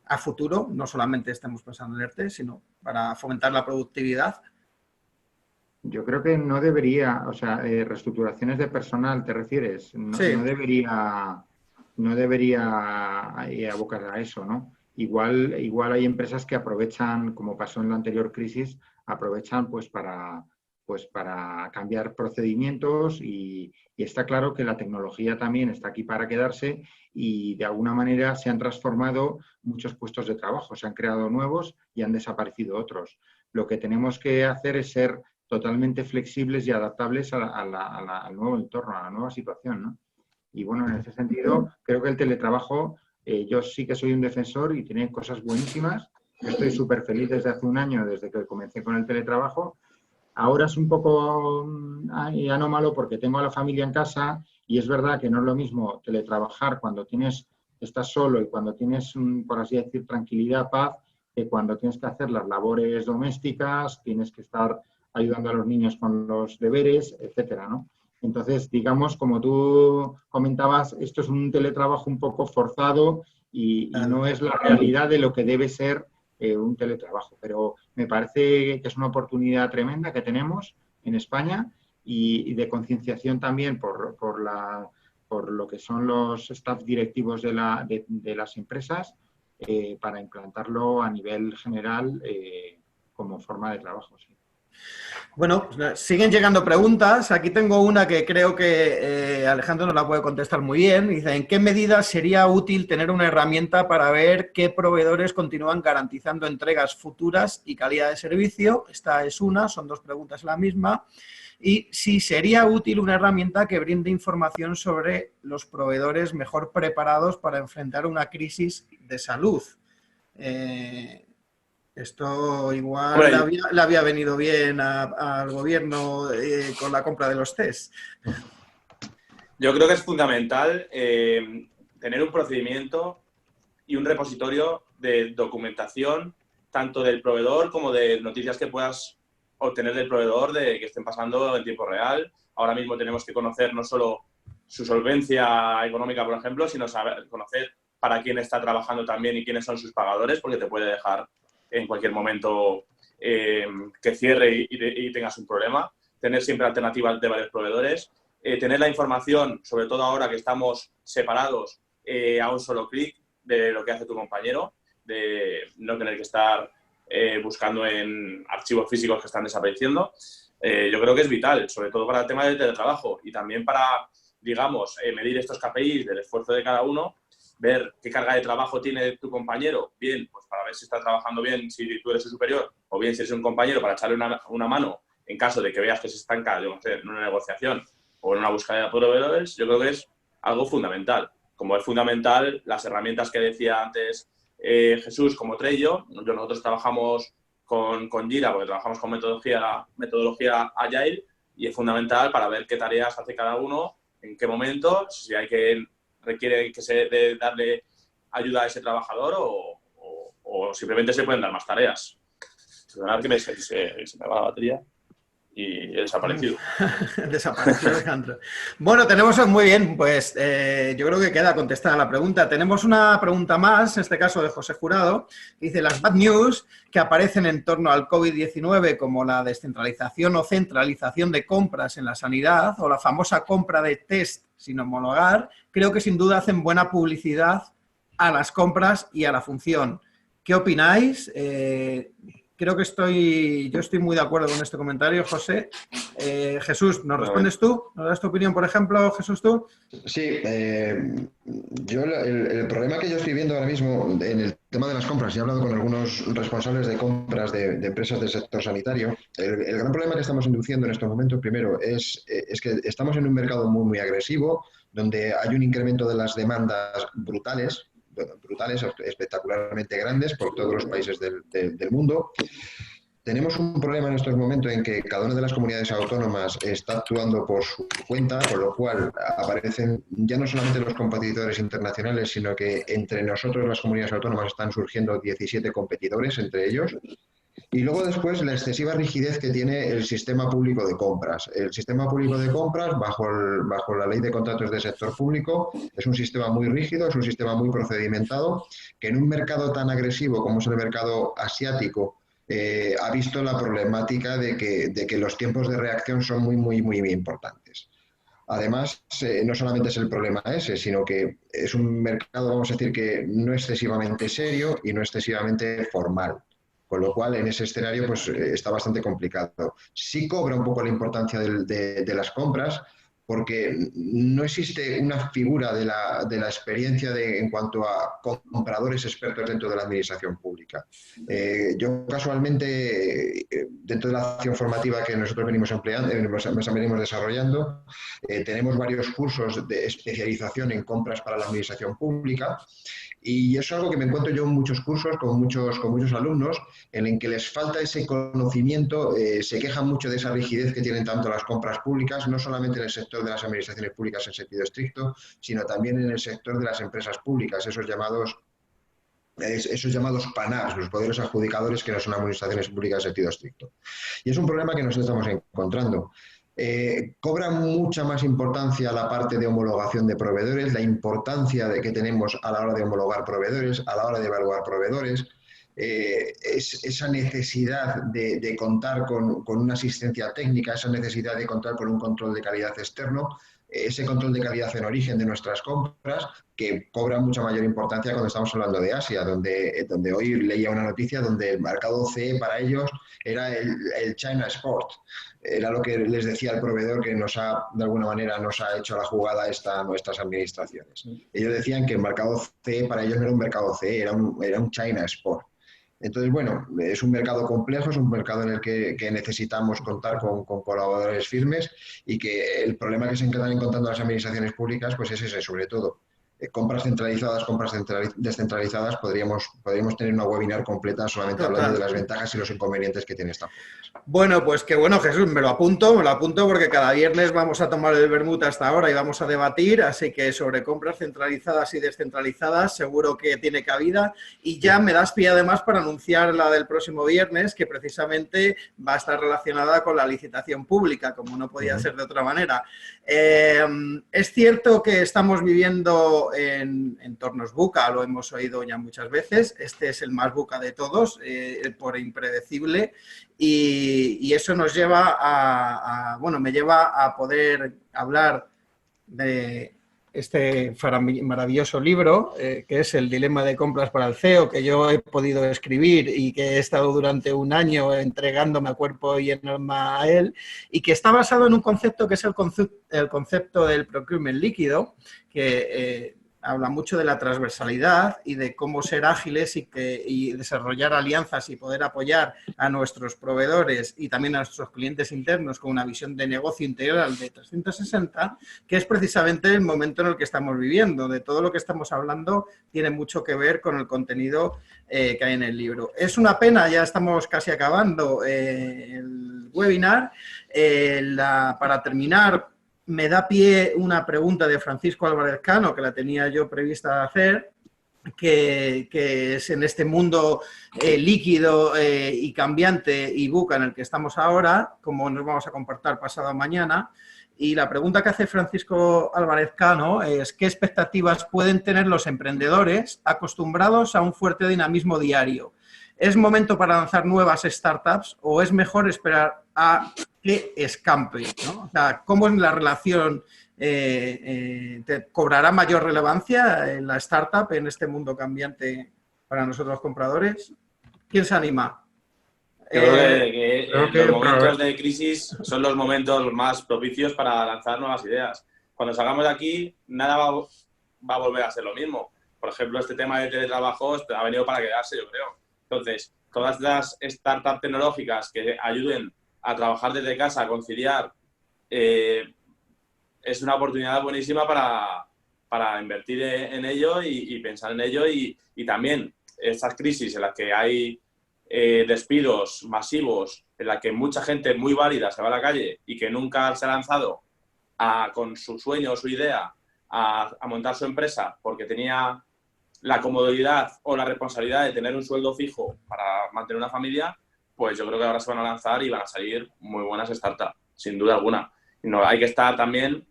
a futuro? No solamente estamos pensando en ERTE, sino para fomentar la productividad. Yo creo que no debería, o sea, reestructuraciones de personal, ¿te refieres? No, sí. No debería abocar a eso, ¿no? Igual hay empresas que aprovechan, como pasó en la anterior crisis, aprovechan pues para cambiar procedimientos y está claro que la tecnología también está aquí para quedarse y de alguna manera se han transformado muchos puestos de trabajo, se han creado nuevos y han desaparecido otros. Lo que tenemos que hacer es ser totalmente flexibles y adaptables al nuevo entorno, a la nueva situación, ¿no? Y bueno, en ese sentido, creo que el teletrabajo yo sí que soy un defensor y tiene cosas buenísimas. Estoy súper feliz desde hace un año, desde que comencé con el teletrabajo. Ahora es un poco anómalo porque tengo a la familia en casa y es verdad que no es lo mismo teletrabajar cuando estás solo y cuando tienes, por así decir, tranquilidad, paz, que cuando tienes que hacer las labores domésticas, tienes que estar ayudando a los niños con los deberes, etcétera, ¿no? Entonces, digamos, como tú comentabas, esto es un teletrabajo un poco forzado y no es la realidad de lo que debe ser un teletrabajo. Pero me parece que es una oportunidad tremenda que tenemos en España y de concienciación también por lo que son los staff directivos de las empresas para implantarlo a nivel general como forma de trabajo. Sí. Bueno, siguen llegando preguntas. Aquí tengo una que creo que Alejandro nos la puede contestar muy bien. Dice, ¿en qué medida sería útil tener una herramienta para ver qué proveedores continúan garantizando entregas futuras y calidad de servicio? Esta es una, son dos preguntas la misma. Y si sería útil una herramienta que brinde información sobre los proveedores mejor preparados para enfrentar una crisis de salud. Esto igual le había venido bien al gobierno con la compra de los test. Yo creo que es fundamental tener un procedimiento y un repositorio de documentación tanto del proveedor como de noticias que puedas obtener del proveedor de que estén pasando en tiempo real. Ahora mismo tenemos que conocer no solo su solvencia económica, por ejemplo, sino conocer para quién está trabajando también y quiénes son sus pagadores, porque te puede dejar en cualquier momento que cierre y tengas un problema. Tener siempre alternativas de varios proveedores. Tener la información, sobre todo ahora que estamos separados, a un solo clic de lo que hace tu compañero, de no tener que estar buscando en archivos físicos que están desapareciendo. Yo creo que es vital, sobre todo para el tema del teletrabajo y también para, digamos, medir estos KPIs del esfuerzo de cada uno, ver qué carga de trabajo tiene tu compañero, bien, pues para ver si está trabajando bien, si tú eres su superior, o bien si eres un compañero para echarle una mano en caso de que veas que se estanca, yo no sé, en una negociación o en una búsqueda de proveedores. Yo creo que es algo fundamental. Como es fundamental las herramientas que decía antes Jesús, como Trello. Nosotros trabajamos con Jira porque trabajamos con metodología Agile y es fundamental para ver qué tareas hace cada uno, en qué momento, si requiere que de darle ayuda a ese trabajador o simplemente se pueden dar más tareas. Perdonad que se me va la batería y he desaparecido. Desapareció Alejandro. Bueno, tenemos muy bien, pues yo creo que queda contestada la pregunta. Tenemos una pregunta más, en este caso de José Jurado, que dice, las bad news que aparecen en torno al COVID-19 como la descentralización o centralización de compras en la sanidad o la famosa compra de test sin homologar, creo que sin duda hacen buena publicidad a las compras y a la función. ¿Qué opináis? Creo que yo estoy muy de acuerdo con este comentario, José. Jesús, ¿nos respondes tú? ¿Nos das tu opinión, por ejemplo, Jesús, tú? Sí, yo el problema que yo estoy viendo ahora mismo en el tema de las compras, y he hablado con algunos responsables de compras de empresas del sector sanitario, el gran problema que estamos induciendo en estos momentos, primero, es que estamos en un mercado muy, muy agresivo, donde hay un incremento de las demandas brutales, espectacularmente grandes por todos los países del mundo. Tenemos un problema en estos momentos en que cada una de las comunidades autónomas está actuando por su cuenta, con lo cual aparecen ya no solamente los competidores internacionales, sino que entre nosotros las comunidades autónomas están surgiendo 17 competidores entre ellos. Y luego después la excesiva rigidez que tiene el sistema público de compras. El sistema público de compras, bajo la ley de contratos de sector público, es un sistema muy rígido, es un sistema muy procedimentado, que en un mercado tan agresivo como es el mercado asiático, ha visto la problemática de que los tiempos de reacción son muy, muy, muy importantes. Además, no solamente es el problema ese, sino que es un mercado, vamos a decir, que no excesivamente serio y no excesivamente formal. Con lo cual, en ese escenario, pues está bastante complicado. Sí cobra un poco la importancia de las compras, porque no existe una figura de la experiencia en cuanto a compradores expertos dentro de la administración pública. Yo casualmente, dentro de la acción formativa que nosotros venimos desarrollando, tenemos varios cursos de especialización en compras para la administración pública. Y eso es algo que me encuentro yo en muchos cursos con muchos alumnos, en el que les falta ese conocimiento, se quejan mucho de esa rigidez que tienen tanto las compras públicas, no solamente en el sector de las administraciones públicas en sentido estricto, sino también en el sector de las empresas públicas, esos llamados PANAs, los poderes adjudicadores que no son administraciones públicas en sentido estricto. Y es un problema que nos estamos encontrando. Cobra mucha más importancia la parte de homologación de proveedores, la importancia que tenemos a la hora de homologar proveedores, a la hora de evaluar proveedores, esa necesidad de contar con una asistencia técnica, esa necesidad de contar con un control de calidad externo, ese control de calidad en origen de nuestras compras, que cobra mucha mayor importancia cuando estamos hablando de Asia, donde hoy leía una noticia donde el mercado CE para ellos era el China Export. Era lo que les decía el proveedor que de alguna manera nos ha hecho la jugada nuestras administraciones. Ellos decían que el mercado CE para ellos no era un mercado CE, era un China Export. Entonces, bueno, es un mercado complejo, es un mercado en el que necesitamos contar con colaboradores firmes, y que el problema que se están encontrando las administraciones públicas pues es ese, sobre todo. Compras centralizadas, compras descentralizadas, podríamos tener una webinar completa solamente hablando de las ventajas y los inconvenientes que tiene esta forma. Bueno, pues qué bueno, Jesús, me lo apunto porque cada viernes vamos a tomar el vermut hasta ahora y vamos a debatir, así que sobre compras centralizadas y descentralizadas seguro que tiene cabida, y ya me das pie además para anunciar la del próximo viernes, que precisamente va a estar relacionada con la licitación pública, como no podía ser de otra manera. Es cierto que estamos viviendo en entornos VUCA, lo hemos oído ya muchas veces, este es el más VUCA de todos, por impredecible, y eso nos lleva me lleva a poder hablar de este maravilloso libro, que es El dilema de compras para el CEO, que yo he podido escribir y que he estado durante un año entregándome a cuerpo y en alma a él, y que está basado en un concepto que es el concepto del procurement líquido, que habla mucho de la transversalidad y de cómo ser ágiles y desarrollar alianzas y poder apoyar a nuestros proveedores y también a nuestros clientes internos con una visión de negocio integral de 360, que es precisamente el momento en el que estamos viviendo. De todo lo que estamos hablando tiene mucho que ver con el contenido que hay en el libro. Es una pena, ya estamos casi acabando el webinar. Para terminar, me da pie una pregunta de Francisco Álvarez Cano, que la tenía yo prevista hacer, que es en este mundo líquido y cambiante y VUCA en el que estamos ahora, como nos vamos a comportar pasado mañana. Y la pregunta que hace Francisco Álvarez Cano es: ¿qué expectativas pueden tener los emprendedores acostumbrados a un fuerte dinamismo diario? ¿Es momento para lanzar nuevas startups o es mejor esperar a que escampe, ¿no? O sea, ¿cómo es la relación? ¿Te cobrará mayor relevancia en la startup en este mundo cambiante para nosotros los compradores? ¿Quién se anima? Creo que los momentos de crisis son los momentos más propicios para lanzar nuevas ideas. Cuando salgamos de aquí, nada va a volver a ser lo mismo. Por ejemplo, este tema de teletrabajo ha venido para quedarse, yo creo. Entonces, todas las startups tecnológicas que ayuden a trabajar desde casa, a conciliar, es una oportunidad buenísima para invertir en ello y pensar en ello. Y también estas crisis en las que hay despidos masivos, en las que mucha gente muy válida se va a la calle y que nunca se ha lanzado con su sueño o su idea a montar su empresa porque tenía la comodidad o la responsabilidad de tener un sueldo fijo para mantener una familia, pues yo creo que ahora se van a lanzar y van a salir muy buenas startups, sin duda alguna. No, hay que estar también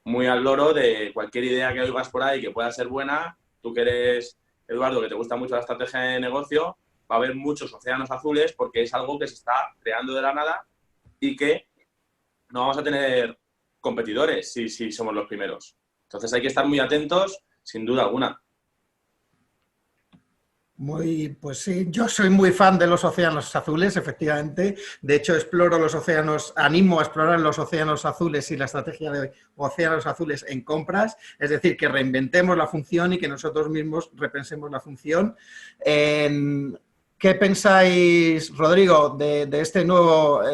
muy al loro de cualquier idea que oigas por ahí que pueda ser buena. Tú que eres, Eduardo, que te gusta mucho la estrategia de negocio, va a haber muchos océanos azules porque es algo que se está creando de la nada y que no vamos a tener competidores si somos los primeros. Entonces hay que estar muy atentos, sin duda alguna. Pues sí, yo soy muy fan de los océanos azules, efectivamente. De hecho, exploro los océanos, animo a explorar los océanos azules y la estrategia de océanos azules en compras, es decir, que reinventemos la función y que nosotros mismos repensemos la función. ¿Qué pensáis, Rodrigo, de esta nueva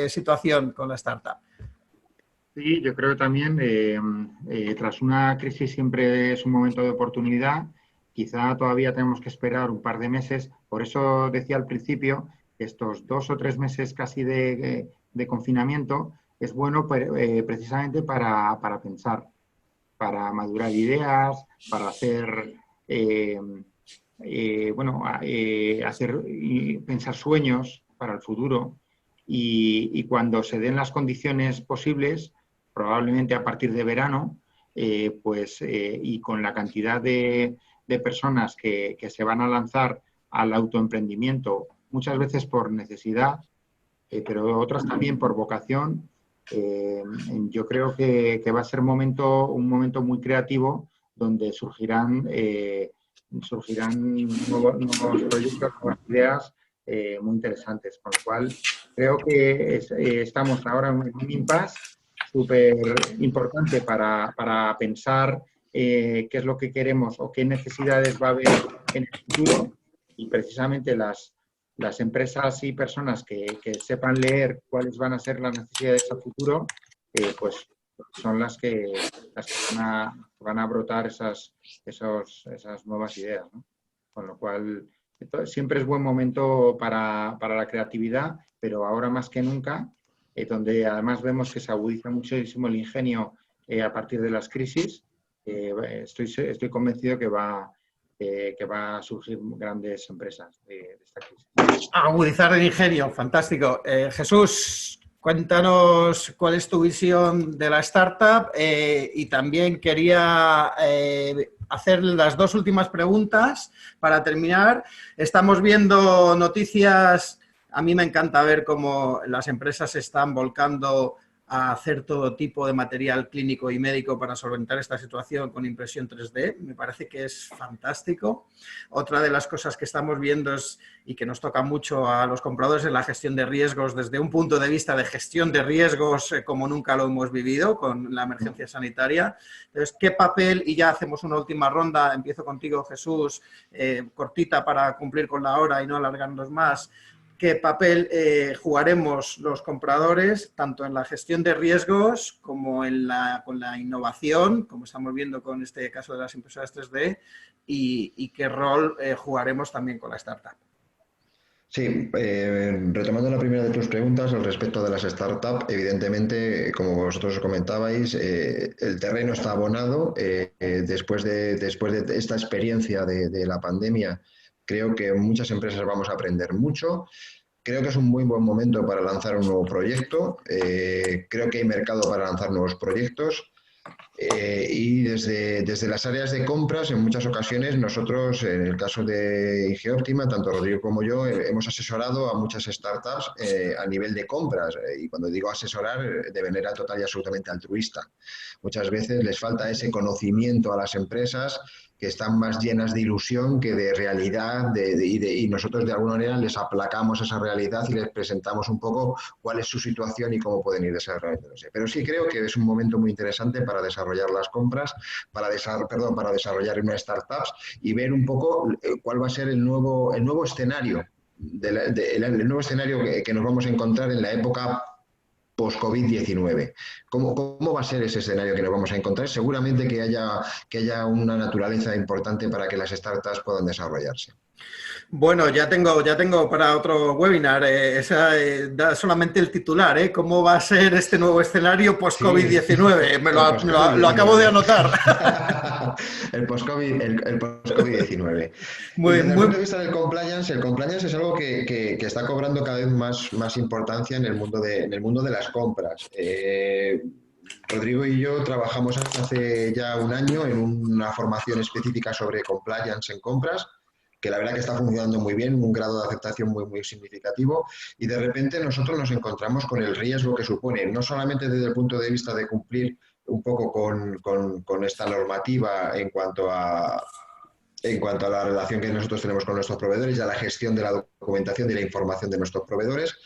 situación con la startup? Sí, yo creo que también tras una crisis siempre es un momento de oportunidad. Quizá todavía tenemos que esperar un par de meses. Por eso decía al principio que estos 2 o 3 meses casi de confinamiento es bueno precisamente para pensar, para madurar ideas, para hacer, pensar sueños para el futuro. Y cuando se den las condiciones posibles, probablemente a partir de verano, y con la cantidad de personas que se van a lanzar al autoemprendimiento, muchas veces por necesidad, pero otras también por vocación, yo creo que va a ser un momento muy creativo donde surgirán nuevos proyectos, nuevas ideas muy interesantes, con lo cual creo que estamos ahora en un impasse súper importante para pensar qué es lo que queremos o qué necesidades va a haber en el futuro, y precisamente las empresas y personas que sepan leer cuáles van a ser las necesidades a futuro, pues son las que van a brotar esas nuevas ideas, ¿no? Con lo cual, siempre es buen momento para la creatividad, pero ahora más que nunca, donde además vemos que se agudiza muchísimo el ingenio a partir de las crisis, estoy convencido que va a surgir grandes empresas de esta crisis. Agudizar el ingenio, fantástico. Jesús, cuéntanos cuál es tu visión de la startup y también quería hacer las 2 últimas preguntas para terminar. Estamos viendo noticias, a mí me encanta ver cómo las empresas se están volcando a hacer todo tipo de material clínico y médico para solventar esta situación con impresión 3D. Me parece que es fantástico. Otra de las cosas que estamos viendo y que nos toca mucho a los compradores es la gestión de riesgos desde un punto de vista de gestión de riesgos como nunca lo hemos vivido con la emergencia sanitaria. Entonces, ¿qué papel? Y ya hacemos una última ronda. Empiezo contigo, Jesús, cortita para cumplir con la hora y no alargarnos más. ¿Qué papel jugaremos los compradores, tanto en la gestión de riesgos como con la innovación, como estamos viendo con este caso de las impresoras 3D, y qué rol jugaremos también con la startup? Sí, retomando la primera de tus preguntas al respecto de las startups, evidentemente, como vosotros comentabais, el terreno está abonado. Después de esta experiencia de la pandemia, creo que muchas empresas vamos a aprender mucho. Creo que es un muy buen momento para lanzar un nuevo proyecto. Creo que hay mercado para lanzar nuevos proyectos. Y desde las áreas de compras, en muchas ocasiones, nosotros, en el caso de IG Optima, tanto Rodrigo como yo, hemos asesorado a muchas startups a nivel de compras. Y cuando digo asesorar, de manera total y absolutamente altruista. Muchas veces les falta ese conocimiento a las empresas que están más llenas de ilusión que de realidad, y nosotros de alguna manera les aplacamos esa realidad y les presentamos un poco cuál es su situación y cómo pueden ir desarrollándose. Pero sí creo que es un momento muy interesante para desarrollar las compras, para desarrollar unas startups y ver un poco cuál va a ser el nuevo escenario, el nuevo escenario que nos vamos a encontrar en la época post-COVID-19. ¿Cómo va a ser ese escenario que nos vamos a encontrar? Seguramente que haya una naturaleza importante para que las startups puedan desarrollarse. Bueno, ya tengo para otro webinar, da solamente el titular, ¿cómo va a ser este nuevo escenario post-COVID-19? Sí, lo acabo de anotar. El post-COVID-19. Desde el punto de vista del compliance, el compliance es algo que está cobrando cada vez más importancia en el mundo de las compras. Rodrigo y yo trabajamos hace ya un año en una formación específica sobre compliance en compras, que la verdad que está funcionando muy bien, un grado de aceptación muy, muy significativo, y de repente nosotros nos encontramos con el riesgo que supone, no solamente desde el punto de vista de cumplir un poco con esta normativa en cuanto a en cuanto a la relación que nosotros tenemos con nuestros proveedores y a la gestión de la documentación y la información de nuestros proveedores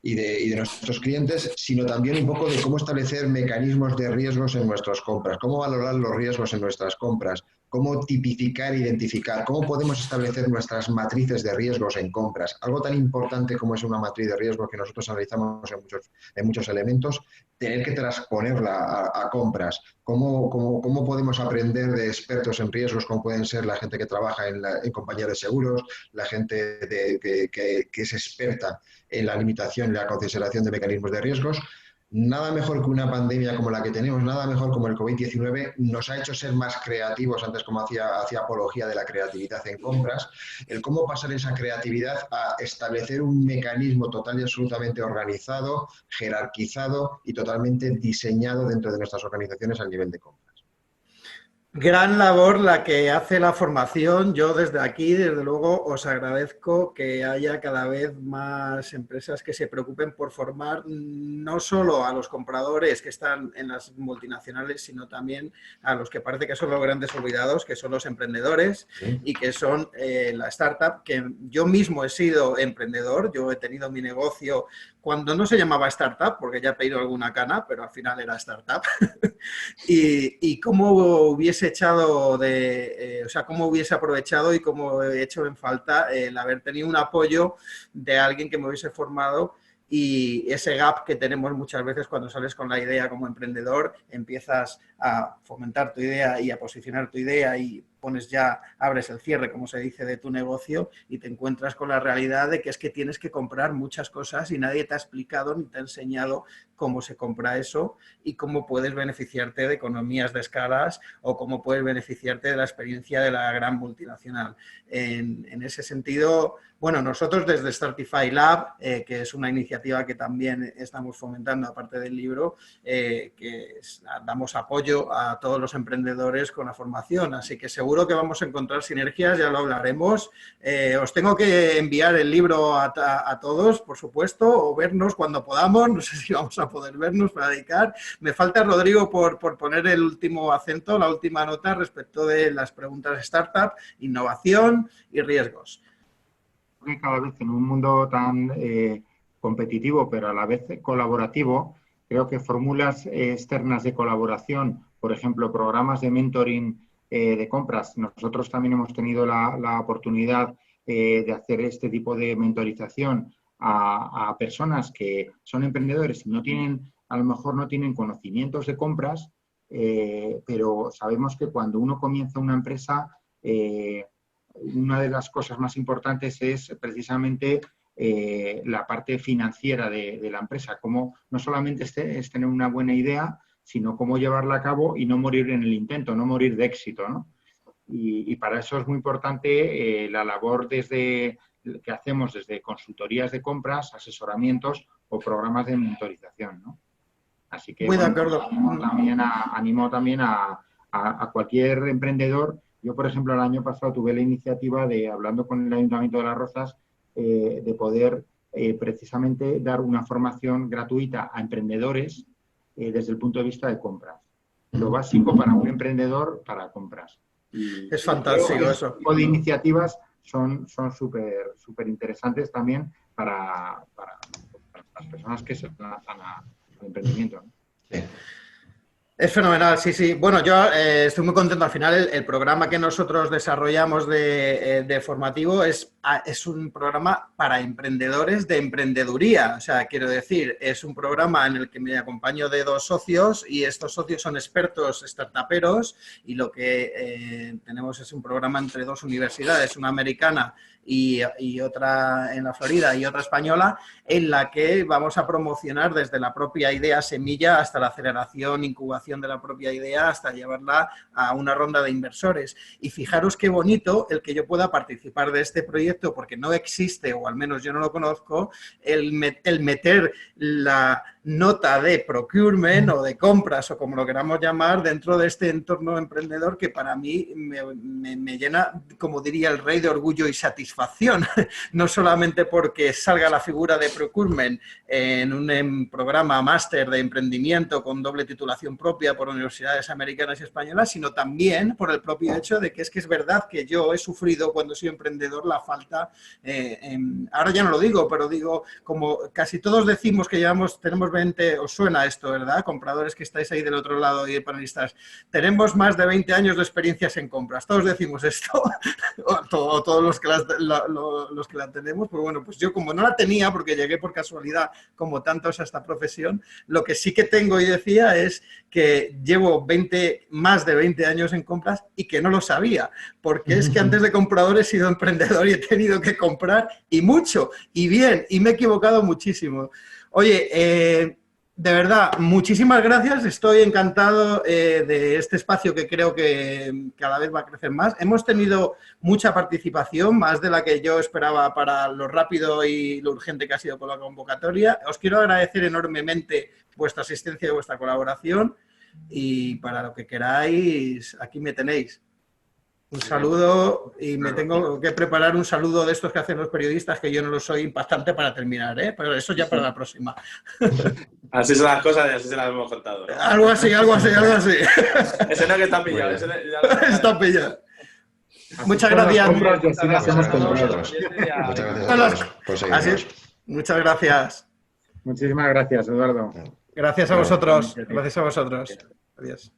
y de nuestros clientes, sino también un poco de cómo establecer mecanismos de riesgos en nuestras compras, cómo valorar los riesgos en nuestras compras, cómo tipificar e identificar, cómo podemos establecer nuestras matrices de riesgos en compras. Algo tan importante como es una matriz de riesgos que nosotros analizamos en muchos elementos, tener que transponerla a compras. ¿Cómo podemos aprender de expertos en riesgos, como pueden ser la gente que trabaja en compañías de seguros, la gente que es experta en la limitación y la consideración de mecanismos de riesgos? Nada mejor que una pandemia como la que tenemos, nada mejor como el COVID-19 nos ha hecho ser más creativos, antes como hacía apología de la creatividad en compras, el cómo pasar esa creatividad a establecer un mecanismo total y absolutamente organizado, jerarquizado y totalmente diseñado dentro de nuestras organizaciones al nivel de compras. Gran labor la que hace la formación. Yo desde aquí, desde luego, os agradezco que haya cada vez más empresas que se preocupen por formar no solo a los compradores que están en las multinacionales, sino también a los que parece que son los grandes olvidados, que son los emprendedores y que son la startup, que yo mismo he sido emprendedor, yo he tenido mi negocio cuando no se llamaba startup, porque ya he pedido alguna cana, pero al final era startup. y cómo hubiese echado o sea, cómo hubiese aprovechado y cómo he hecho en falta el haber tenido un apoyo de alguien que me hubiese formado, y ese gap que tenemos muchas veces cuando sales con la idea como emprendedor, empiezas a fomentar tu idea y a posicionar tu idea y abres el cierre, como se dice, de tu negocio, y te encuentras con la realidad de que es que tienes que comprar muchas cosas y nadie te ha explicado ni te ha enseñado cómo se compra eso y cómo puedes beneficiarte de economías de escalas o cómo puedes beneficiarte de la experiencia de la gran multinacional. En ese sentido, bueno, nosotros desde Startify Lab, que es una iniciativa que también estamos fomentando aparte del libro, damos apoyo a todos los emprendedores con la formación, así que seguro que vamos a encontrar sinergias, ya lo hablaremos. Os tengo que enviar el libro a todos, por supuesto, o vernos cuando podamos, no sé si vamos a poder vernos para dedicar. Me falta, Rodrigo, por poner el último acento, la última nota respecto de las preguntas startup, innovación y riesgos. Cada vez en un mundo tan competitivo, pero a la vez colaborativo, creo que fórmulas externas de colaboración, por ejemplo, programas de mentoring de compras. Nosotros también hemos tenido la oportunidad de hacer este tipo de mentorización a personas que son emprendedores y a lo mejor no tienen conocimientos de compras, pero sabemos que cuando uno comienza una empresa, una de las cosas más importantes es precisamente la parte financiera de la empresa, cómo no solamente es tener una buena idea, sino cómo llevarla a cabo y no morir en el intento, no morir de éxito, ¿no? Y para eso es muy importante la labor que hacemos desde consultorías de compras, asesoramientos o programas de mentorización, ¿no? Así que muy de bueno, acuerdo. animo también a cualquier emprendedor. Yo, por ejemplo, el año pasado tuve la iniciativa hablando con el Ayuntamiento de Las Rozas, de poder precisamente dar una formación gratuita a emprendedores desde el punto de vista de compras. Lo básico para un emprendedor para compras. Es fantástico eso. Este tipo de iniciativas son súper interesantes también para las personas que se lanzan al emprendimiento, ¿no? Sí. Es fenomenal, sí, sí. Bueno, yo estoy muy contento. Al final, el programa que nosotros desarrollamos de formativo es un programa para emprendedores de emprendeduría. O sea, quiero decir, es un programa en el que me acompaño de 2 socios y estos socios son expertos startuperos, y lo que tenemos es un programa entre 2 universidades, una americana y otra en la Florida y otra española, en la que vamos a promocionar desde la propia idea semilla hasta la aceleración, incubación de la propia idea, hasta llevarla a una ronda de inversores. Y fijaros qué bonito el que yo pueda participar de este proyecto, porque no existe, o al menos yo no lo conozco, el meter nota de procurement o de compras o como lo queramos llamar dentro de este entorno emprendedor que para mí me llena, como diría el rey, de orgullo y satisfacción. No solamente porque salga la figura de procurement en un programa máster de emprendimiento con doble titulación propia por universidades americanas y españolas, sino también por el propio hecho de que es verdad que yo he sufrido cuando soy emprendedor la falta, ahora ya no lo digo, pero digo, como casi todos decimos que tenemos 20, os suena esto, ¿verdad? Compradores que estáis ahí del otro lado y panelistas, tenemos más de 20 años de experiencias en compras, todos decimos esto, o todos los que la tenemos, pues bueno, pues yo como no la tenía, porque llegué por casualidad, como tantos a esta profesión, lo que sí que tengo y decía es que llevo más de 20 años en compras y que no lo sabía, porque es que antes de comprador he sido emprendedor y he tenido que comprar y mucho, y bien, y me he equivocado muchísimo. Oye, de verdad, muchísimas gracias. Estoy encantado de este espacio que creo que cada vez va a crecer más. Hemos tenido mucha participación, más de la que yo esperaba para lo rápido y lo urgente que ha sido con la convocatoria. Os quiero agradecer enormemente vuestra asistencia y vuestra colaboración y para lo que queráis, aquí me tenéis. Un saludo y me tengo que preparar un saludo de estos que hacen los periodistas, que yo no lo soy, impactante para terminar, ¿eh? Pero eso ya para la próxima. Así son las cosas y así se las hemos contado, ¿no? Algo así. Ese no que está pillado. Está pillado. Muchas gracias. Muchas gracias por seguirnos. Muchas gracias. Muchísimas gracias, Eduardo. Gracias a vosotros. Gracias a vosotros. Adiós.